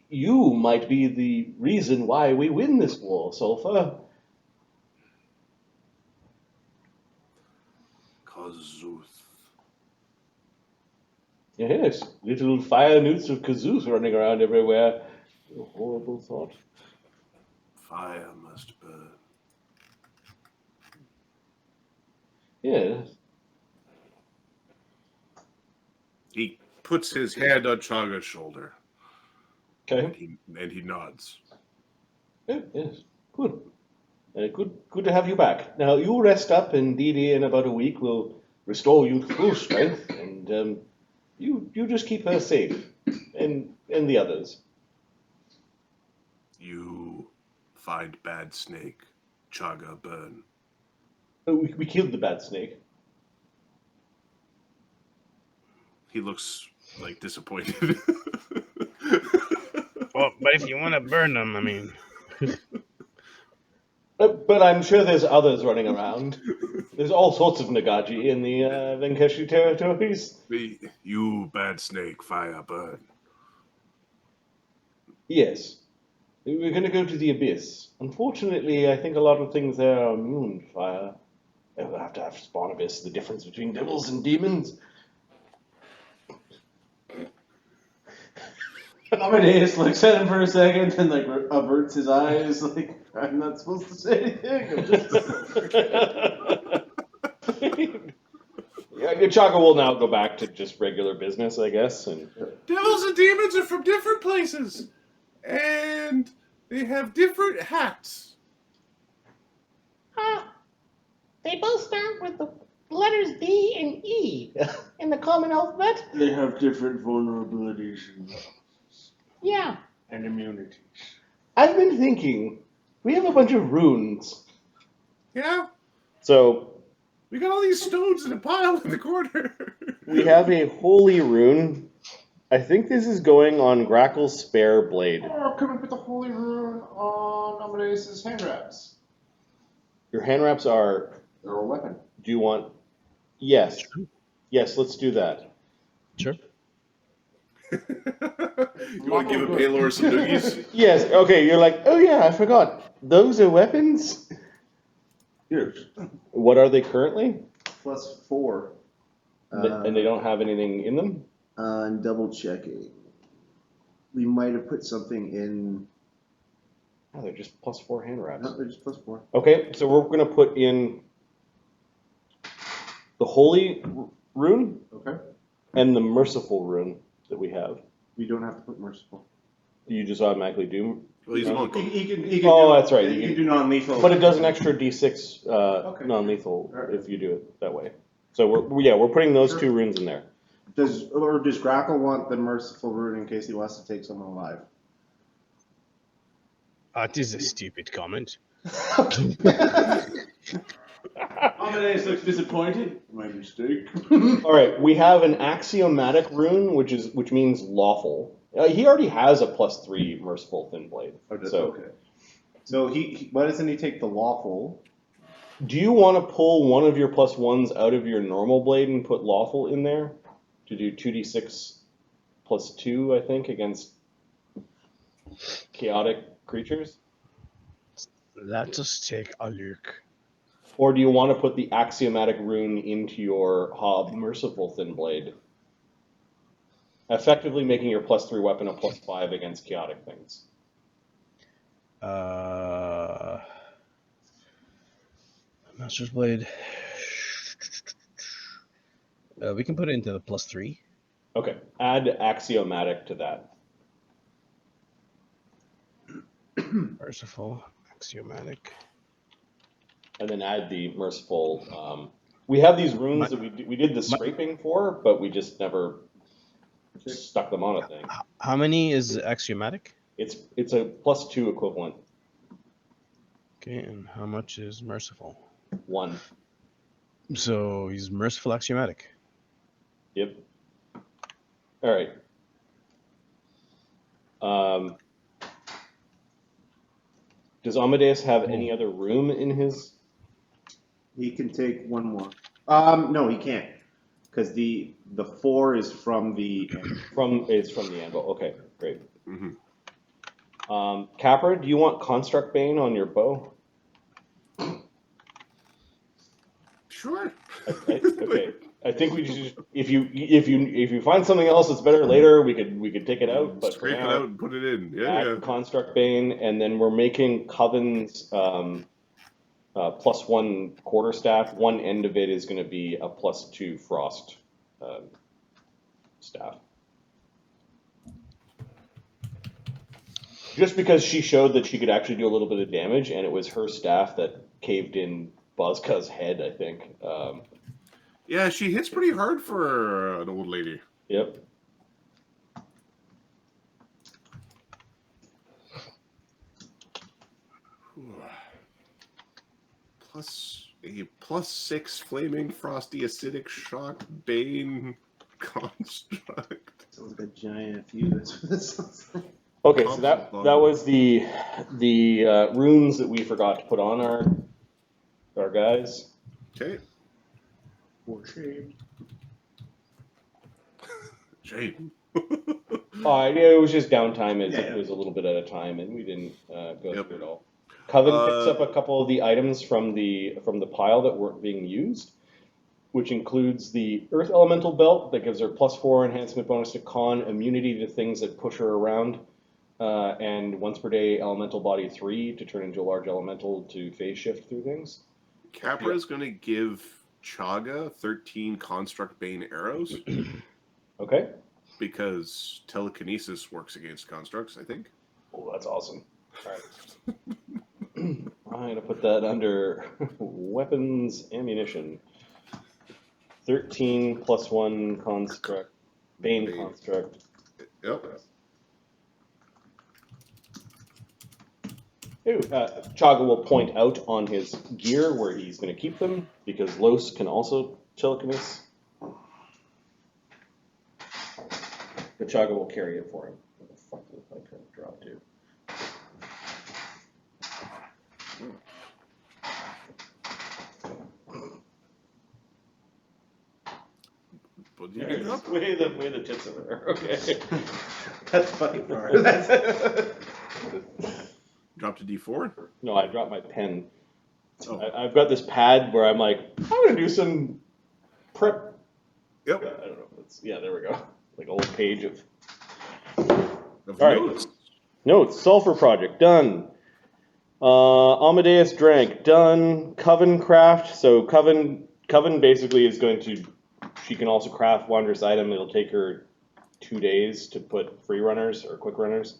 You might be the reason why we win this war, Sulphur. Kazuth. Yes, little fire newts of Kazoos running around everywhere. A horrible thought. Fire must burn. Yes. He puts his hand on Chagga's shoulder, and Okay. he nods. Yes. Good. Good to have you back. Now you rest up, and Dee Dee in about a week will restore you to full strength, and you just keep her safe, and the others. You find bad snake, Chagga burn. Oh, we killed the bad snake. He looks like disappointed. Well, but if you want to burn them, I mean, But I'm sure there's others running around. There's all sorts of Nagaji in the Venkeshi territories. You bad snake, fire burn. Yes. We're going to go to the Abyss. Unfortunately, I think a lot of things there are immune to fire. We'll have to have Spawn Abyss, the difference between devils and demons. Amadeus looks at him for a second and like averts his eyes, like I'm not supposed to say anything. I'm just... Yeah, Chagga will now go back to just regular business, I guess. And Devils and demons are from different places, and they have different hats. They both start with the letters D and E in the common alphabet. They have different vulnerabilities Yeah. and immunities. I've been thinking, we have a bunch of runes. Yeah, So we got all these stones in a pile in the corner. we have a holy rune. I think this is going on Grackle's spare blade. Or could we put the holy rune on Amadeus's hand wraps? Your hand wraps are. They're a weapon. Do you want? Yes. Yes, let's do that. sure. You want to give a Paylor some noogies? Yes. Okay. You're like, oh yeah, I forgot. Those are weapons. Yes. What are they currently? +4. And they don't have anything in them. I'm double checking. We might have put something in. Oh, they're just +4 hand wraps. No, they're just +4. Okay, so we're going to put in the Holy Rune Okay. and the Merciful Rune that we have. We don't have to put merciful. You just automatically do. Well, he's a monk. He can Oh, do, that's right. You You can can- do non-lethal. But it does an extra D6 Okay. non-lethal Alright. if you do it that way. So we're putting those Sure. 2 runes in there. Does Grackle want the merciful rune in case he wants to take someone alive? That is a stupid comment. Amadeus looks disappointed. My mistake. All right, we have an axiomatic rune, which means lawful. He already has a +3 merciful thin blade. So, Okay. So why doesn't he take the lawful? do you want to pull one of your +1s out of your normal blade and put lawful in there to do 2d6 +2, I think, against chaotic creatures? Let us take a look. Or do you want to put the axiomatic rune into your Hob merciful thin blade, effectively making your +3 weapon a +5 against chaotic things? Master's Blade. We can put it into the +3. Okay, add axiomatic to that. Merciful, axiomatic. And then add the merciful. We have these runes that we did the scraping for, but we just never stuck them on a thing. How many is axiomatic? It's a +2 equivalent. Okay, and how much is merciful? 1. So he's merciful axiomatic. Yep. All right. Does Amadeus have any other room in his? He can take one more. No, he can't, because the 4 is from the. It's from the anvil. Okay, great. Mm-hmm. Capra, do you want construct bane on your bow? Sure. Okay. I think we just if you find something else that's better later, we could take it out. But Scrape for it now, out and put it in. Yeah, add yeah. construct bane, and then we're making Coven's +1 quarterstaff. One end of it is going to be a +2 frost staff. Just because she showed that she could actually do a little bit of damage, and it was her staff that caved in Bozka's head, I think. Yeah, she hits pretty hard for an old lady. Yep. Plus a +6 flaming frosty acidic shock bane construct. Sounds like a giant few. That's what it sounds like. Okay, so that was the runes that we forgot to put on our guys. Okay. For shame. Shame. It was just downtime. It Yeah. was a little bit at a time, and we didn't go Yep. through it all. Coven picks up a couple of the items from the pile that weren't being used, which includes the Earth Elemental Belt that gives her +4 enhancement bonus to con, immunity to things that push her around, and once per day Elemental Body 3 to turn into a large elemental to phase shift through things. Capra is going to give Chagga 13 construct bane arrows Okay. because telekinesis works against constructs, I think. Oh, that's awesome. All right. I'm going to put that under weapons ammunition. 13 +1 construct, bane construct. Yep. Ooh, Chagga will point out on his gear where he's going to keep them because Lloes can also telekinesis. But Chagga will carry it for him. What the fuck did I could drop to? What did you drop? Way the tips of her. Okay. That's fucking far. Drop to D4? No, I dropped my pen. Oh. I've got this pad where I'm like, I'm going to do some prep. Yep. I don't know if it's, yeah, there we go. like a whole page of Of All right. notes. notes. Sulphur project done. Amadeus drank done. Coven craft. So Coven basically is going to. She can also craft wondrous item. It'll take her 2 days to put free runners or quick runners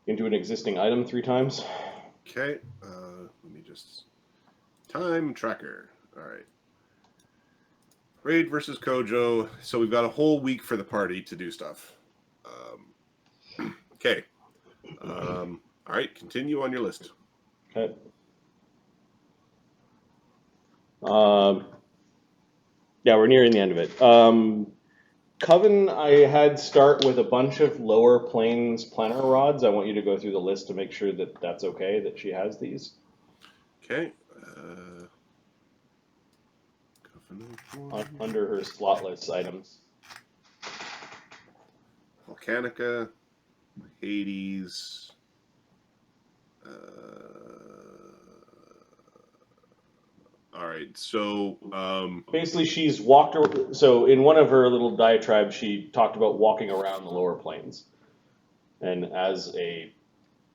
into an existing item 3 times. Okay. Let me just time tracker. All right. Raid versus Kojo. So we've got a whole week for the party to do stuff. Okay. All right. Continue on your list. Okay. Yeah, we're nearing the end of it. Coven, I had start with a bunch of lower planes planner rods. I want you to go through the list to make sure that that's okay, that she has these. Okay. Under her slotless items. Volcanica, Hades. All right. So Basically, she's walked. So in one of her little diatribes, she talked about walking around the lower planes, and as a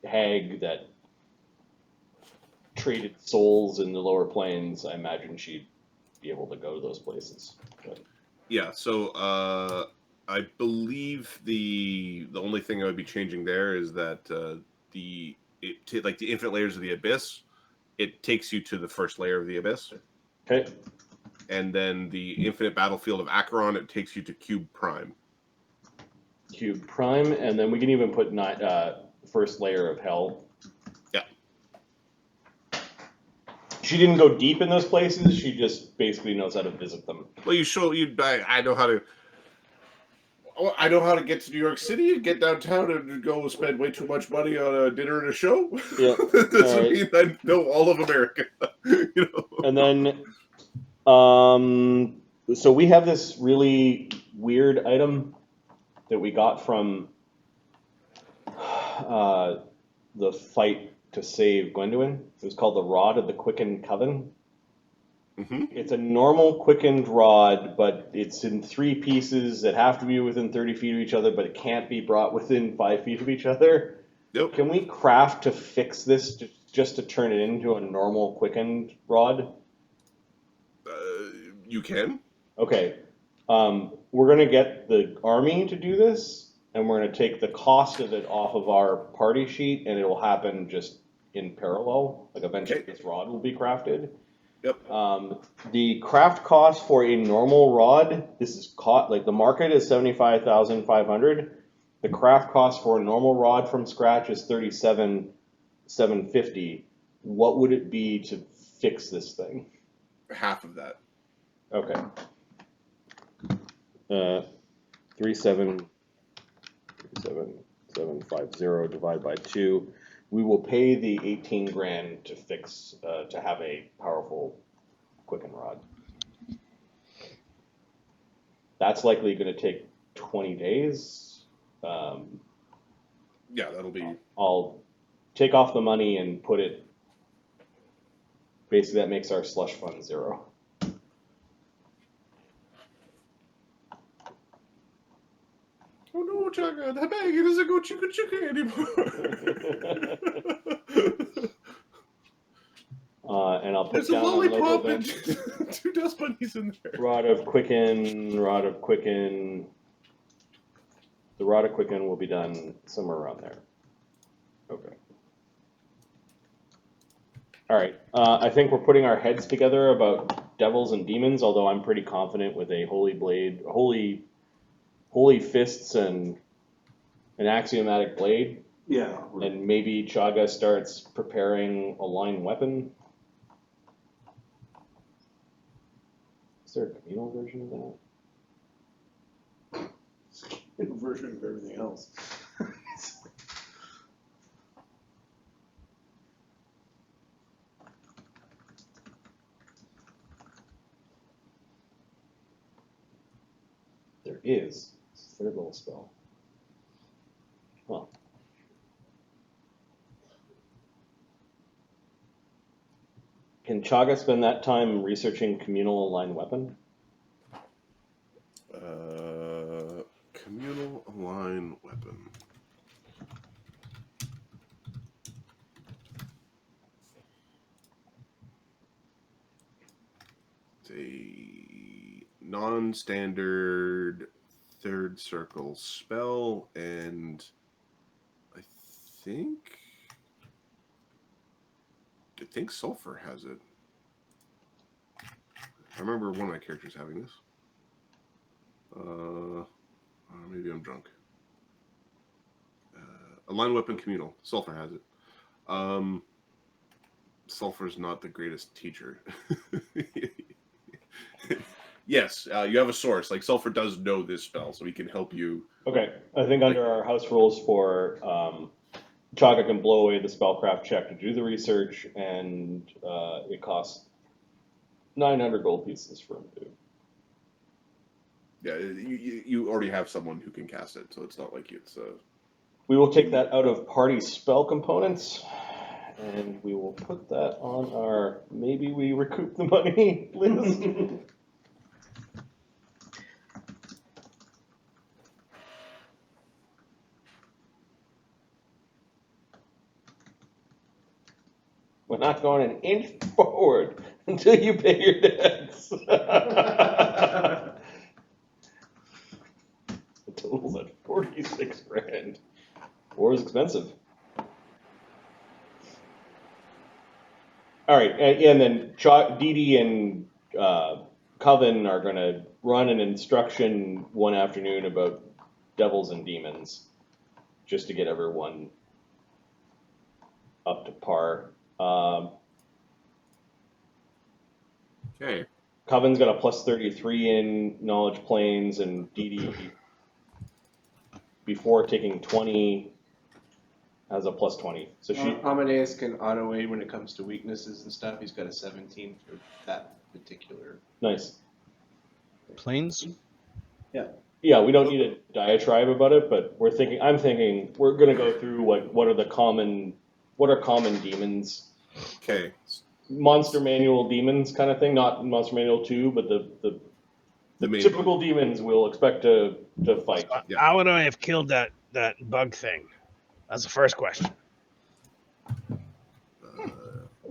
hag that traded souls in the lower planes, I imagine she'd be able to go to those places. But, yeah. So I believe the only thing I would be changing there is that the infinite layers of the abyss, it takes you to the first layer of the abyss. okay. And then the infinite battlefield of Acheron, it takes you to Cube Prime. Cube Prime, and then we can even put first layer of hell. Yeah. She didn't go deep in those places. She just basically knows how to visit them. Well, I know how to. I know how to get to New York City, get downtown, and go spend way too much money on a dinner and a show. Yeah. Doesn't mean I know all of America. You know. And then, so we have this really weird item that we got from the fight to save Gwendolen. It was called the Rod of the Quickened Coven. Mm-hmm. It's a normal quickened rod, but it's in 3 pieces that have to be within 30 feet of each other, but it can't be brought within 5 feet of each other. Yep. Can we craft to fix this just to turn it into a normal quickened rod? You can. Okay. We're going to get the army to do this, and we're going to take the cost of it off of our party sheet, and it will happen just in parallel. Like eventually Okay. this rod will be crafted. Yep. The craft cost for a normal rod, this is like the market is 75,500. The craft cost for a normal rod from scratch is 37,750. What would it be to fix this thing? Half of that. Okay. 37,750 divided by 2. We will pay the 18 grand to fix to have a powerful quicken rod. That's likely going to take 20 days. Yeah, that'll be. I'll take off the money and put it. Basically, that makes our slush fund 0. Oh no, Chagga, that bag it doesn't go chugga chugga anymore. And I'll put There's a down on local lollipop and event. 2 dust bunnies in there. Rod of Quicken. The Rod of Quicken will be done somewhere around there. Okay. All right. I think we're putting our heads together about devils and demons, although I'm pretty confident with a holy blade, holy fists and an axiomatic blade. Yeah. And maybe Chagga starts preparing a line weapon. Is there a communal version of that? Version of everything else. There is. It's a 3rd level spell. Huh. Can Chagga spend that time researching communal aligned weapon? Communal align weapon. It's a non-standard third circle spell, and I think Sulphur has it. I remember one of my characters having this. Maybe I'm drunk. Align weapon communal. Sulphur has it. Sulphur's not the greatest teacher. Yes, you have a source. Like, Sulphur does know this spell, so he can help you. Okay, I think under our house rules for Chagga can blow away the spellcraft check to do the research, and it costs 900 gold pieces for him to. Yeah, you already have someone who can cast it, so it's not like it's. We will take that out of party spell components, and we will put that on our maybe we recoup the money list. We're not going an inch forward until you pay your debts. The total's at 46 grand. War is expensive. All right, and then Dee Dee and Coven are going to run an instruction one afternoon about devils and demons, just to get everyone up to par. Okay. Coven's got a plus 33 in knowledge planes, and Dee Dee, before taking 20, has a plus 20. So she. Amadeus can auto aid when it comes to weaknesses and stuff. He's got a 17 for that particular. Nice. Planes? Yeah, we don't need a diatribe about it, but I'm thinking we're gonna go through what are common demons. Okay. Monster manual demons kind of thing, not Monster Manual 2, but the main typical demons we'll expect to fight. Yeah. How would I have killed that bug thing? That's the first question.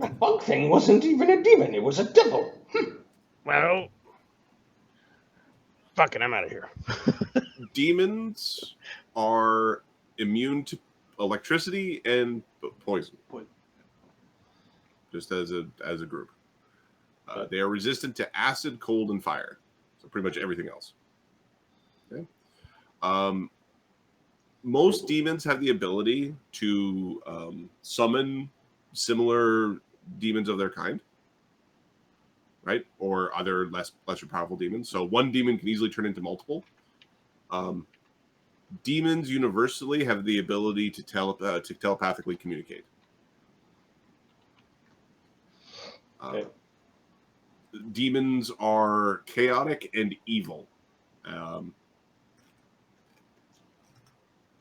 That bug thing wasn't even a demon, it was a devil. Well, fuck it, I'm out of here. Demons are immune to electricity and poison. Just as a group. They are resistant to acid, cold, and fire. So pretty much everything else. Okay. Most demons have the ability to summon similar demons of their kind, right? Or other lesser powerful demons. So one demon can easily turn into multiple. Demons universally have the ability to telepathically communicate. Okay. Demons are chaotic and evil.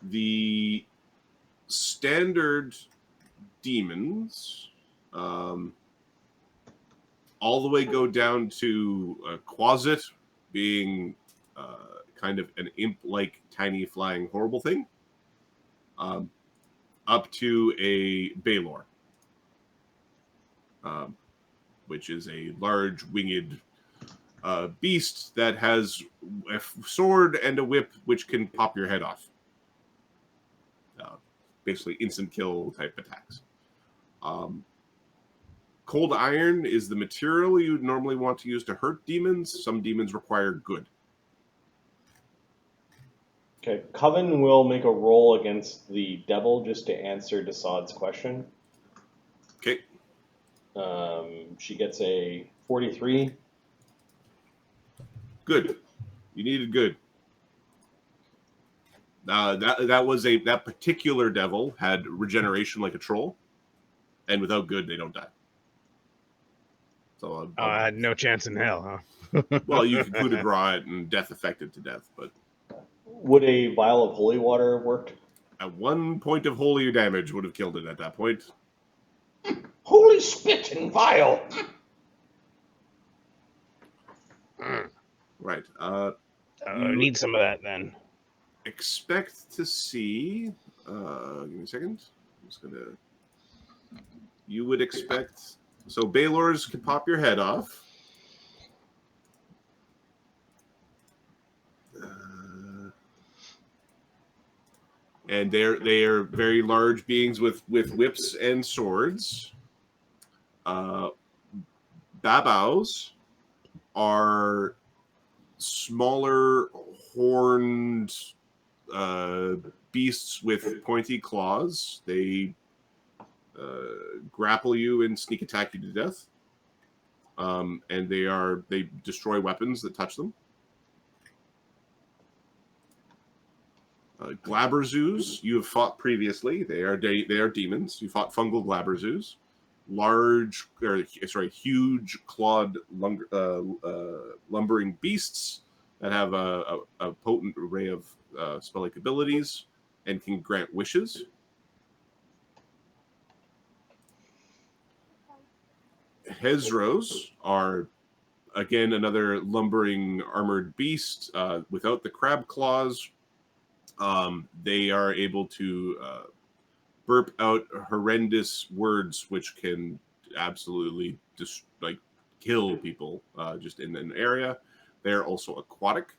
The standard demons all the way go down to Quasit being kind of an imp-like, tiny, flying, horrible thing, up to a Baelor, which is a large winged beast that has a sword and a whip which can pop your head off. Basically instant kill type attacks. Cold iron is the material you'd normally want to use to hurt demons. Some demons require good. Okay, Coven will make a roll against the devil just to answer Dassod's question. Okay. She gets a 43. Good. You needed good. That particular devil had regeneration like a troll, and without good, they don't die. So I had no chance in hell, huh? well, you could coup de grace it and death affected to death, but Would a vial of holy water have worked? at 1 point of holy damage would have killed it at that point. Holy spit and vial. Right. I need some of that then. expect to see. Give me a second. I'm just gonna. You would expect. So Baylor's can pop your head off. And they are very large beings with whips and swords. Babaus are smaller horned beasts with pointy claws. They grapple you and sneak attack you to death. And they destroy weapons that touch them. Glabberzoos you have fought previously. They are demons. You fought fungal glabberzoos, huge clawed lumbering beasts that have a potent array of spell-like abilities and can grant wishes. Hezros are again another lumbering armored beast without the crab claws. They are able to burp out horrendous words which can absolutely just kill people just in an area. They're also aquatic.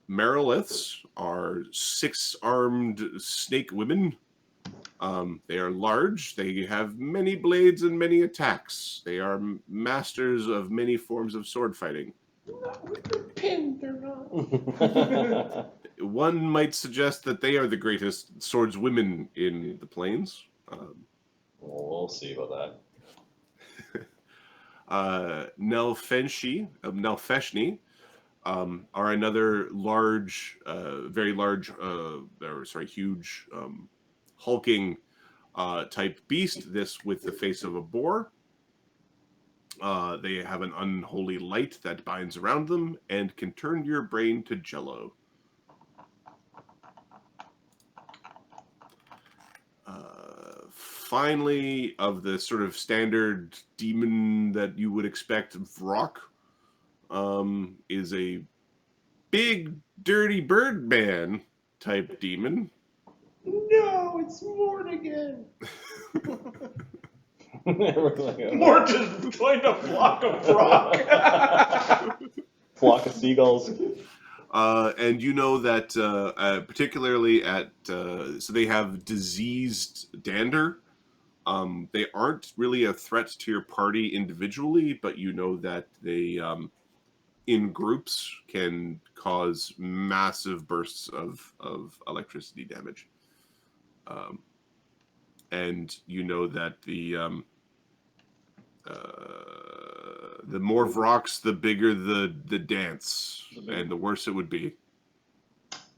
Meriliths are 6-armed snake women. They are large. They have many blades and many attacks. They are masters of many forms of sword fighting. One might suggest that they are the greatest swordswomen in the plains. We'll see about that. Nelfeshni are another large, very large, huge, hulking type beast. This with the face of a boar. They have an unholy light that binds around them and can turn your brain to jello. Finally, of the sort of standard demon that you would expect, Vrock is a big, dirty bird man type demon. No, it's Mort again. Mort just joined a flock of rock. Flock of seagulls. And you know that particularly at so they have diseased dander. They aren't really a threat to your party individually, but you know that they in groups can cause massive bursts of electricity damage. And you know that the more Vrocks, the bigger the dance, and the worse it would be.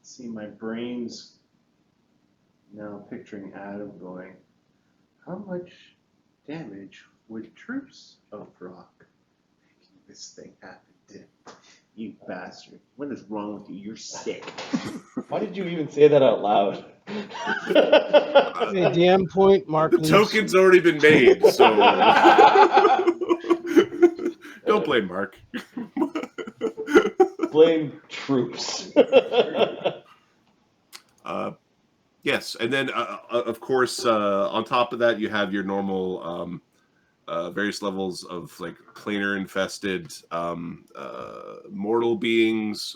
See, my brain's now picturing Adam going, how much damage would troops of Vrock making this thing happen to? You bastard. What is wrong with you? You're sick. Why did you even say that out loud? Hey, DM point, Mark. The token's already been made, so don't blame Mark. Blame troops. Yes, and then of course on top of that you have your normal various levels of like planar infested mortal beings,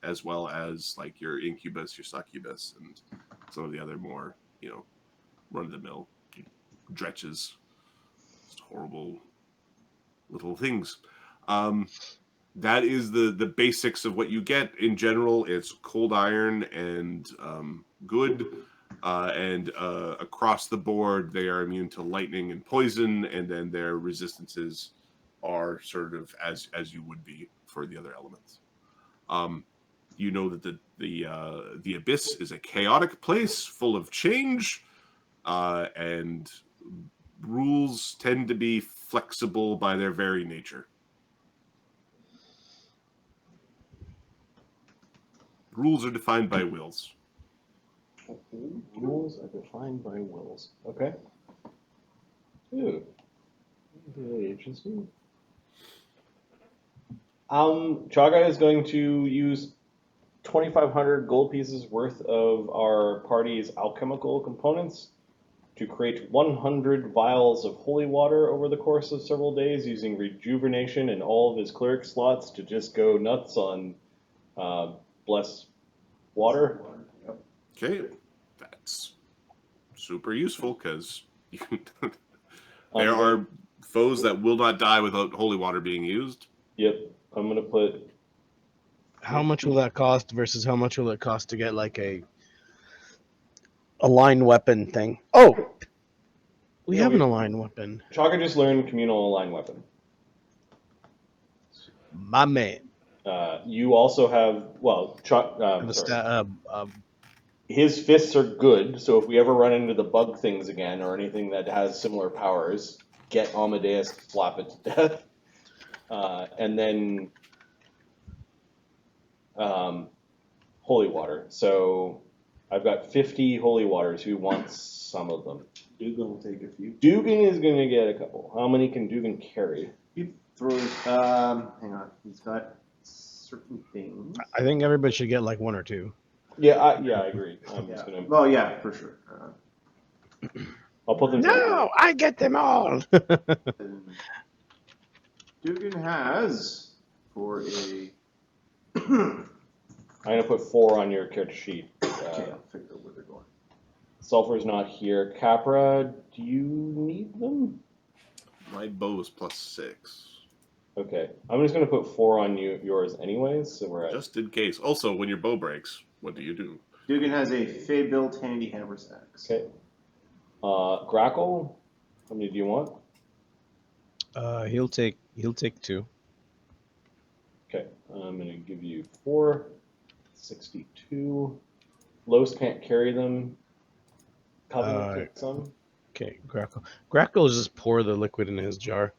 as well as like your incubus, your succubus, and some of the other more run-of-the-mill dretches, just horrible little things. That is the basics of what you get. In general, it's cold iron and good. And across the board, they are immune to lightning and poison, and then their resistances are sort of as you would be for the other elements. You know that the abyss is a chaotic place full of change, and rules tend to be flexible by their very nature. Rules are defined by wills. Rules are defined by wills. Okay. Ooh. Really interesting. Chagga is going to use 2,500 gold pieces worth of our party's alchemical components to create 100 vials of holy water over the course of several days, using rejuvenation in all of his cleric slots to just go nuts on blessed water. Okay, that's super useful because there are foes that will not die without holy water being used. Yep, I'm gonna put. How much will that cost versus how much will it cost to get like a aligned weapon thing? Oh, we Yeah, have an aligned weapon. Chagga just learned communal align weapon. My man. You also have, well, his fists are good, so if we ever run into the bug things again or anything that has similar powers, get Amadeus to slap it to death. And then holy water. So I've got 50 holy waters. Who wants some of them? Dugan will take a few. Dugan is going to get a couple. How many can Dugan carry? He throws. Hang on. He's got certain things. I think everybody should get like one or two. Yeah, I agree. I'm just Yeah. gonna. Well, yeah, for sure. I'll put them. No, I get them all. Dugan has for a. I'm gonna put 4 on your character sheet. Okay, I'll figure out where they're going. Sulphur's not here. Capra, do you need them? My bow is +6. Okay, I'm just gonna put 4 on yours anyways. So we're at. Just in case. Also, when your bow breaks, what do you do? Dugan has a Fey-built handy hammer's axe. Okay. Grackle, how many do you want? He'll take 2. Okay, I'm gonna give you 4. 62. Lloes can't carry them. Coven will take some. Okay, Grackle. Grackle is just pour the liquid in his jar.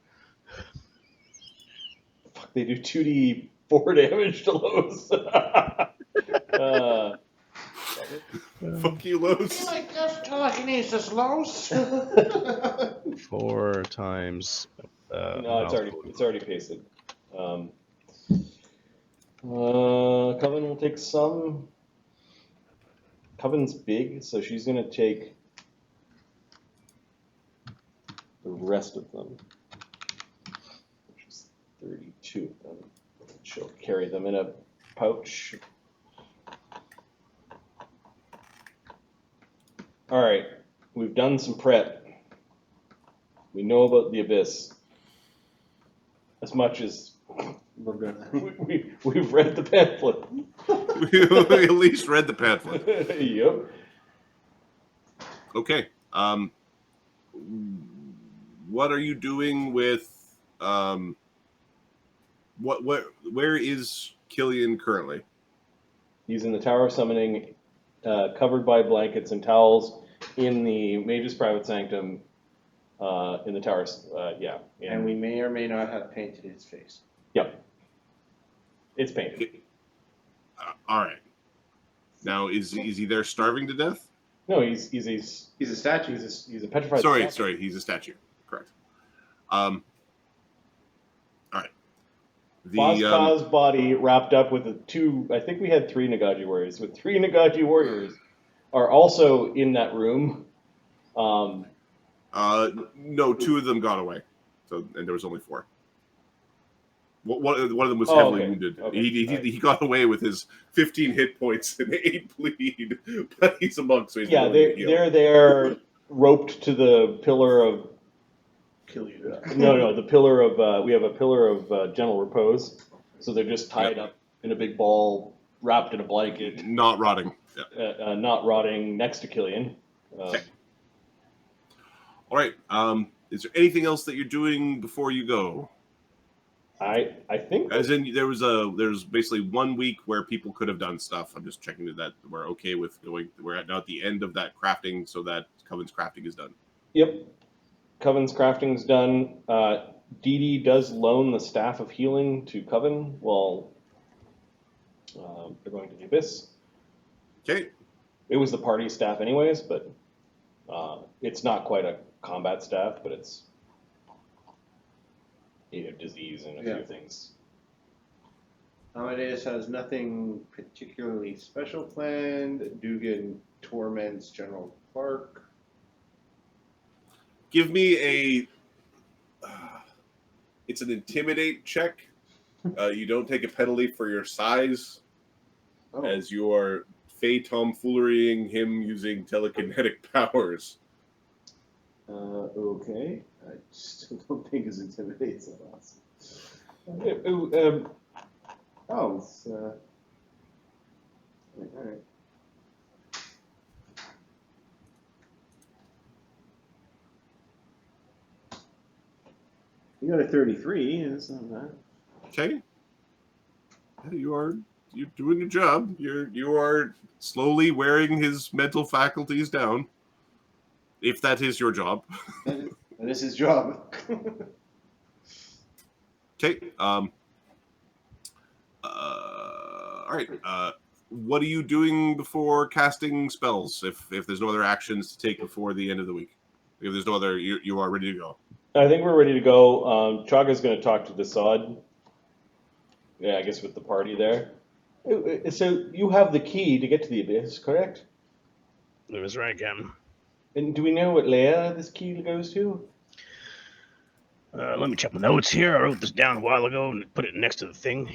Fuck, they do 2d4 damage to Lloes. Fuck you, Lloes. Like this telekinesis, Lloes. 4 times. No, it's already pasted. Coven will take some. Coven's big, so she's gonna take the rest of them, which is 32 of them. She'll carry them in a pouch. All right, we've done some prep. We know about the abyss as much as We're gonna. we've read the pamphlet. We at least read the pamphlet. Yep. Okay. What are you doing with where is Killian currently? He's in the Tower of Summoning, covered by blankets and towels in the Mage's private sanctum, in the Tower. Yeah. And we may or may not have painted his face. Yep. It's painted. All right. Now, is he there starving to death? No, he's He's a statue. he's a petrified. Sorry, he's a statue. Correct. All right. Fozca's body wrapped up with I think we had 3 Nagaji warriors. With 3 Nagaji warriors are also in that room. No, 2 of them got away. So, and there was only 4. One of them was heavily wounded. Okay. He got away with his 15 hit points and 8 bleed, but he's a monk, so he's they're there, roped to the pillar of. Kill you. No, the pillar of. We have a pillar of gentle repose, so they're just tied up in a big ball, wrapped in a blanket, not rotting. not rotting, next to Killian. All right. Is there anything else that you're doing before you go? I think. As in, there's basically 1 week where people could have done stuff. I'm just checking that we're okay with going. We're now at the end of that crafting, so that Coven's crafting is done. Yep. Coven's crafting's done. Dee Dee does loan the staff of healing to Coven while they're going to the abyss. Okay. It was the party staff anyways, but it's not quite a combat staff, but it's disease and a few things. Amadeus has nothing particularly special planned. Dugan torments General Clark. Give me a. It's an intimidate check. You don't take a penalty for your size, as you are fey tomfoolerying him using telekinetic powers. Okay. I still don't think his intimidate's that awesome. Oh, it's alright. You got a 33, that's not bad. Okay. You're doing your job. You are slowly wearing his mental faculties down. If that is your job. That is his job. Okay. All right. What are you doing before casting spells? If there's no other actions to take before the end of the week, if there's no other, you are ready to go. I think we're ready to go. Chagga's going to talk to Dassod. Yeah, I guess with the party there. So you have the key to get to the abyss, correct? That was right, Captain. And do we know what layer this key goes to? Let me check my notes here. I wrote this down a while ago and put it next to the thing,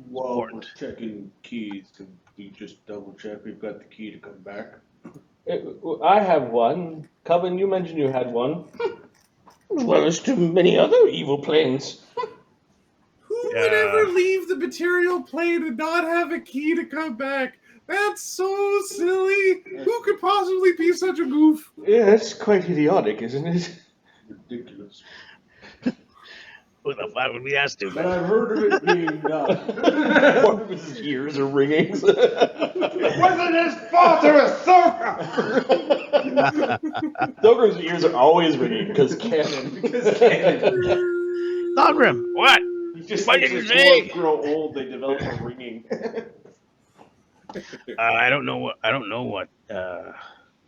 While we're important. checking keys, can we just double check we've got the key to come back? I have one. Coven, you mentioned you had one. As well as to many other evil planes. Who would ever leave the material plane and not have a key to come back? That's so silly. Who could possibly be such a goof? Yeah, that's quite idiotic, isn't it? Ridiculous. Who the fuck would be asked to? But I've heard of it being done. One of his ears are ringing. It wasn't his fault, it was Sulphur! Thogrim's ears are always ringing because canon. Thogrim, what? Just What like did you as say? dwarves grow old, they develop a ringing. I don't know what.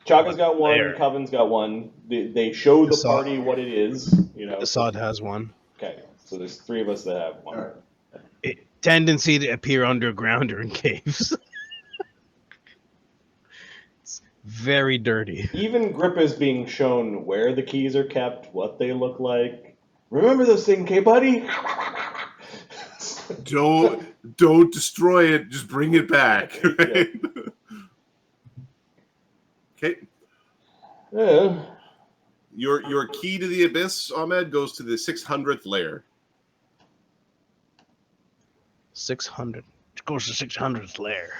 Chagga's got one. There. Coven's got one. They show the Dassod. party what it is. Dassod has one. Okay, so there's three of us that have one. Alright. Tendency to appear underground or in caves. It's very dirty. Even Grip is being shown where the keys are kept, what they look like. Remember those things, okay, buddy? Don't destroy it. Just bring it back. Right? Okay. Yeah. Your key to the abyss, Ahmed, goes to the 600th layer. 600. It goes to 600th layer.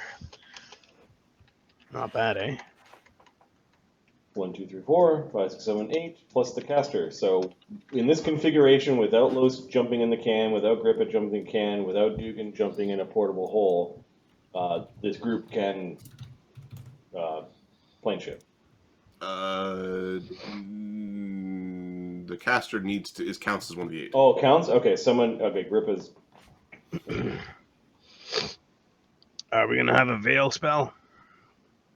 Not bad, eh? 1, 2, 3, 4, 5, 6, 7, 8, plus the caster. So in this configuration, without Lloes jumping in the can, without Grippa jumping in the can, without Dugan jumping in a portable hole, this group can plane shift. The caster counts as one of the 8. Oh, it counts? Okay, Grippa's. Are we gonna have a veil spell?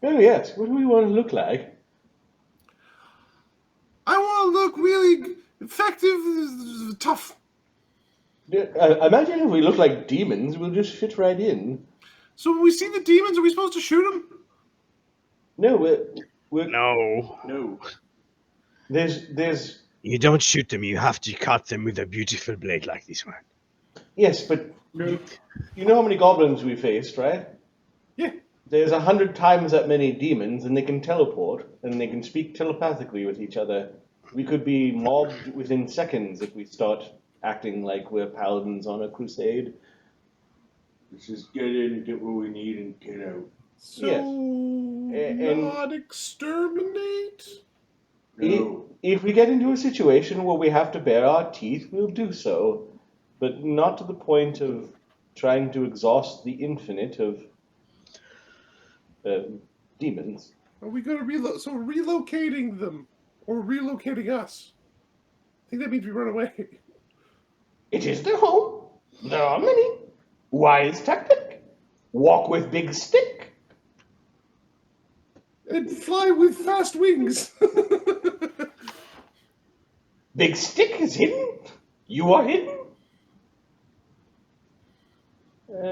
Oh, yes. What do we want to look like? I want to look really effective, tough. Imagine if we look like demons, we'll just fit right in. So when we see the demons, are we supposed to shoot them? No, No. There's. You don't shoot them. You have to cut them with a beautiful blade like this one. Yes, but you know how many goblins we faced, right? Yeah. There's 100 times that many demons, and they can teleport, and they can speak telepathically with each other. We could be mobbed within seconds if we start acting like we're paladins on a crusade. Let's just get in, get what we need, and get out. So, Yes. And- not exterminate? No. If we get into a situation where we have to bare our teeth, we'll do so, but not to the point of trying to exhaust the infinite of demons. Are we going to relocating them? Or relocating us? I think that means we run away. It is their home. There are many. Wise tactic. Walk with big stick. And fly with fast wings. Big stick is hidden. You are hidden.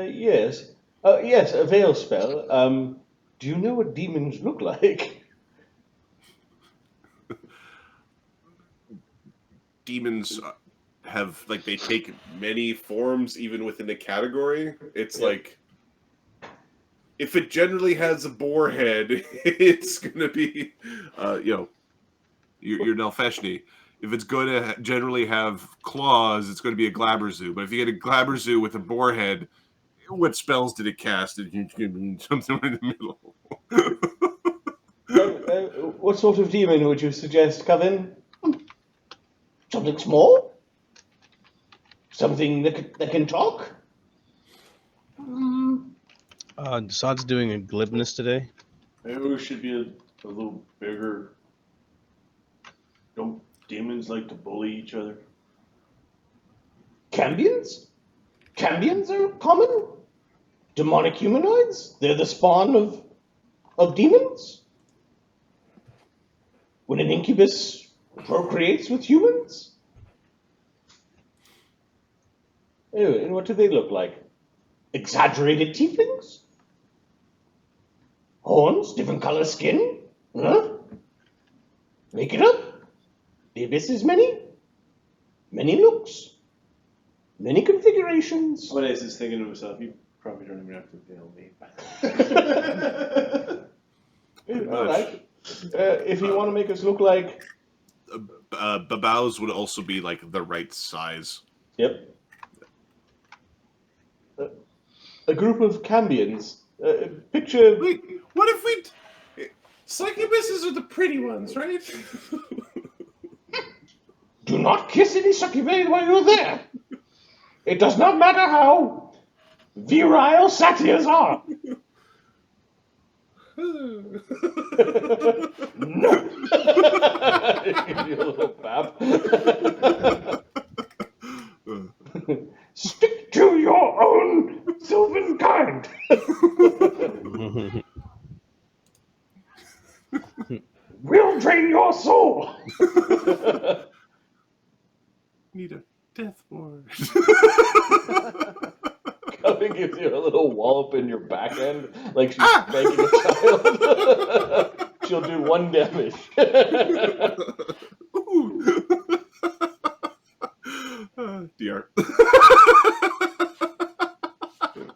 Yes. Yes, a veil spell. Do you know what demons look like? Demons have, like, they take many forms even within a category. It's Yeah. like, if it generally has a boar head, it's going to be, you're Nelfeshni. If it's going to generally have claws, it's going to be a Glabberzoo. But if you get a Glabberzoo with a boar head, what spells did it cast? It can something in the middle. What sort of demon would you suggest, Coven? Something small? Something that can talk? Dassod's doing a glibness today. Maybe we should be a little bigger. Don't demons like to bully each other? Cambions? Cambions are common? Demonic humanoids? They're the spawn of demons? When an incubus procreates with humans? Oh, and what do they look like? Exaggerated tieflings? Horns? Different color skin? Huh? Make it up? The abyss is many? Many looks? Many configurations? Lloes is thinking to himself, you probably don't even have to veil me. All right. If you want to make us look like... Babaus would also be, like, the right size. Yep. A group of cambions. Picture... Wait, what if we... Succubuses are the pretty ones, right? Do not kiss any succubae while you're there. It does not matter how virile satyrs are. No! You little bap. Stick to your own sylvan kind. We'll drain your soul. Need a death ward. Coven gives you a little wallop in your back end, like she's spanking a child. She'll do 1 damage. DR.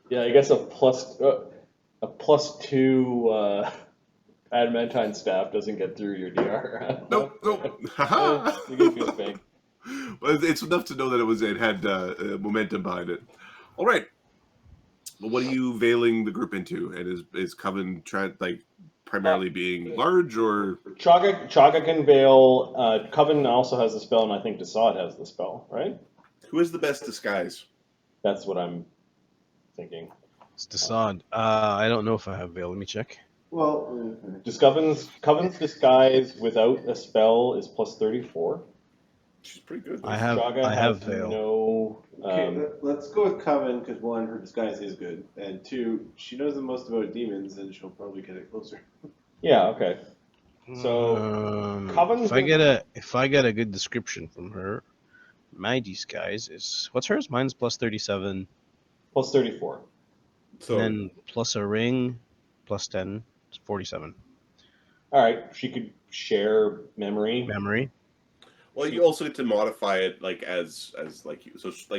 Yeah, I guess a +2 adamantine staff doesn't get through your DR. Nope. Haha. You get your spank. Well, it's enough to know that it had momentum behind it. All right. Well, what are you veiling the group into? And is Coven primarily being large, or Chagga can veil. Coven also has the spell, and I think Dassod has the spell, right? who is the best disguise? That's what I'm thinking. It's Dassod. I don't know if I have veil. Let me check. Well, Just Coven's disguise without a spell is +34. She's pretty good. I have Chagga have has veil. no. Okay, let's go with Coven, because 1, her disguise is good, and 2, she knows the most about demons, and she'll probably get it closer. Yeah. Okay. So, Coven's if I get a good description from her, my disguise is what's hers? Mine's +37, +34. So and then plus a ring, +10, it's 47. All right. She could share memory. Memory. well, you also get to modify it as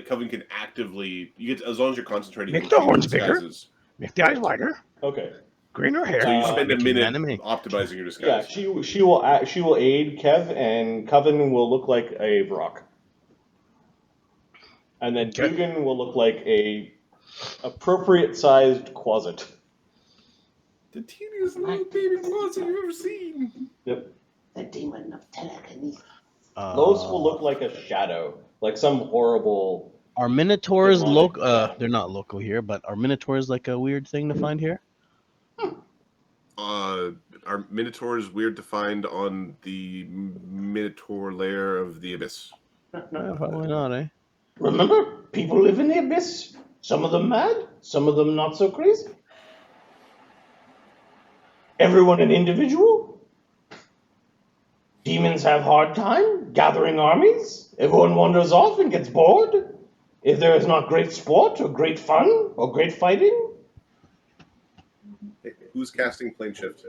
Coven can actively as long as you're concentrating. Make on the changing horns bigger. disguises. Make the eyes wider, Okay. greener hair. So you spend a Make minute an anime. optimizing your Yeah. disguise. She will aid Kev, and Coven will look like a Brock. And then Okay. Dugan will look like a appropriate sized Quasit. The teeniest little baby closet you've ever seen. Yep. The demon of telekinesis. Los will look like a shadow, like some horrible. Are minotaurs demonic local? shadow. They're not local here, but are minotaurs like a weird thing to find here? Are minotaurs weird to find on the minotaur layer of the abyss? Probably not, eh? Remember, people live in the abyss. Some of them mad, some of them not so crazy. Everyone an individual. Demons have hard time gathering armies. Everyone wanders off and gets bored. If there is not great sport, or great fun, or great fighting, Hey, who's casting plane shift?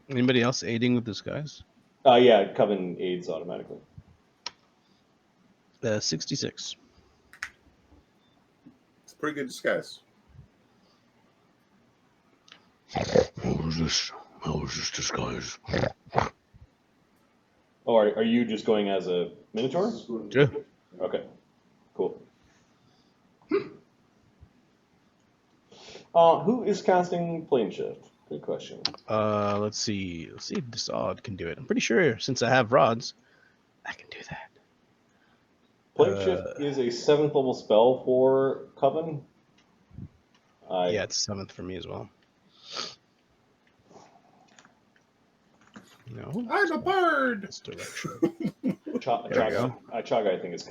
Anybody else aiding with disguise? yeah, Coven aids automatically. 66. It's a pretty good disguise. How is this disguise? Oh, are you just going as a minotaur? Yeah. Okay, cool. Who is casting plane shift? Good question. Let's see. Let's see if Dassod can do it. I'm pretty sure since I have rods, I can do that. Plane shift is a 7th level spell for Coven. Yeah, it's 7th for me as well. No. I'm a bird. This direction. Chagga, I think is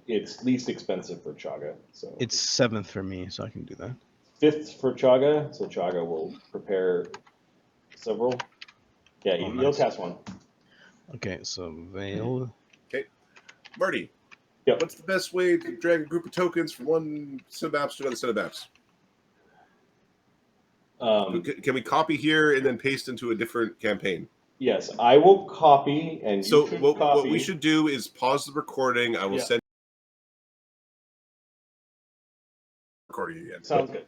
it's least expensive for Chagga. So It's 7th for me, so I can do that. 5th for Chagga, so Chagga will prepare several. Yeah, Oh, he'll nice. cast one. Okay, so Veil. Marty. Yep. What's the best way to drag a group of tokens from one set of maps to another set of maps? Can we copy here and then paste into a different campaign? Yes, I will copy, and you So should what copy. we should do is pause the recording. I will Yeah. send recording again. Sounds good.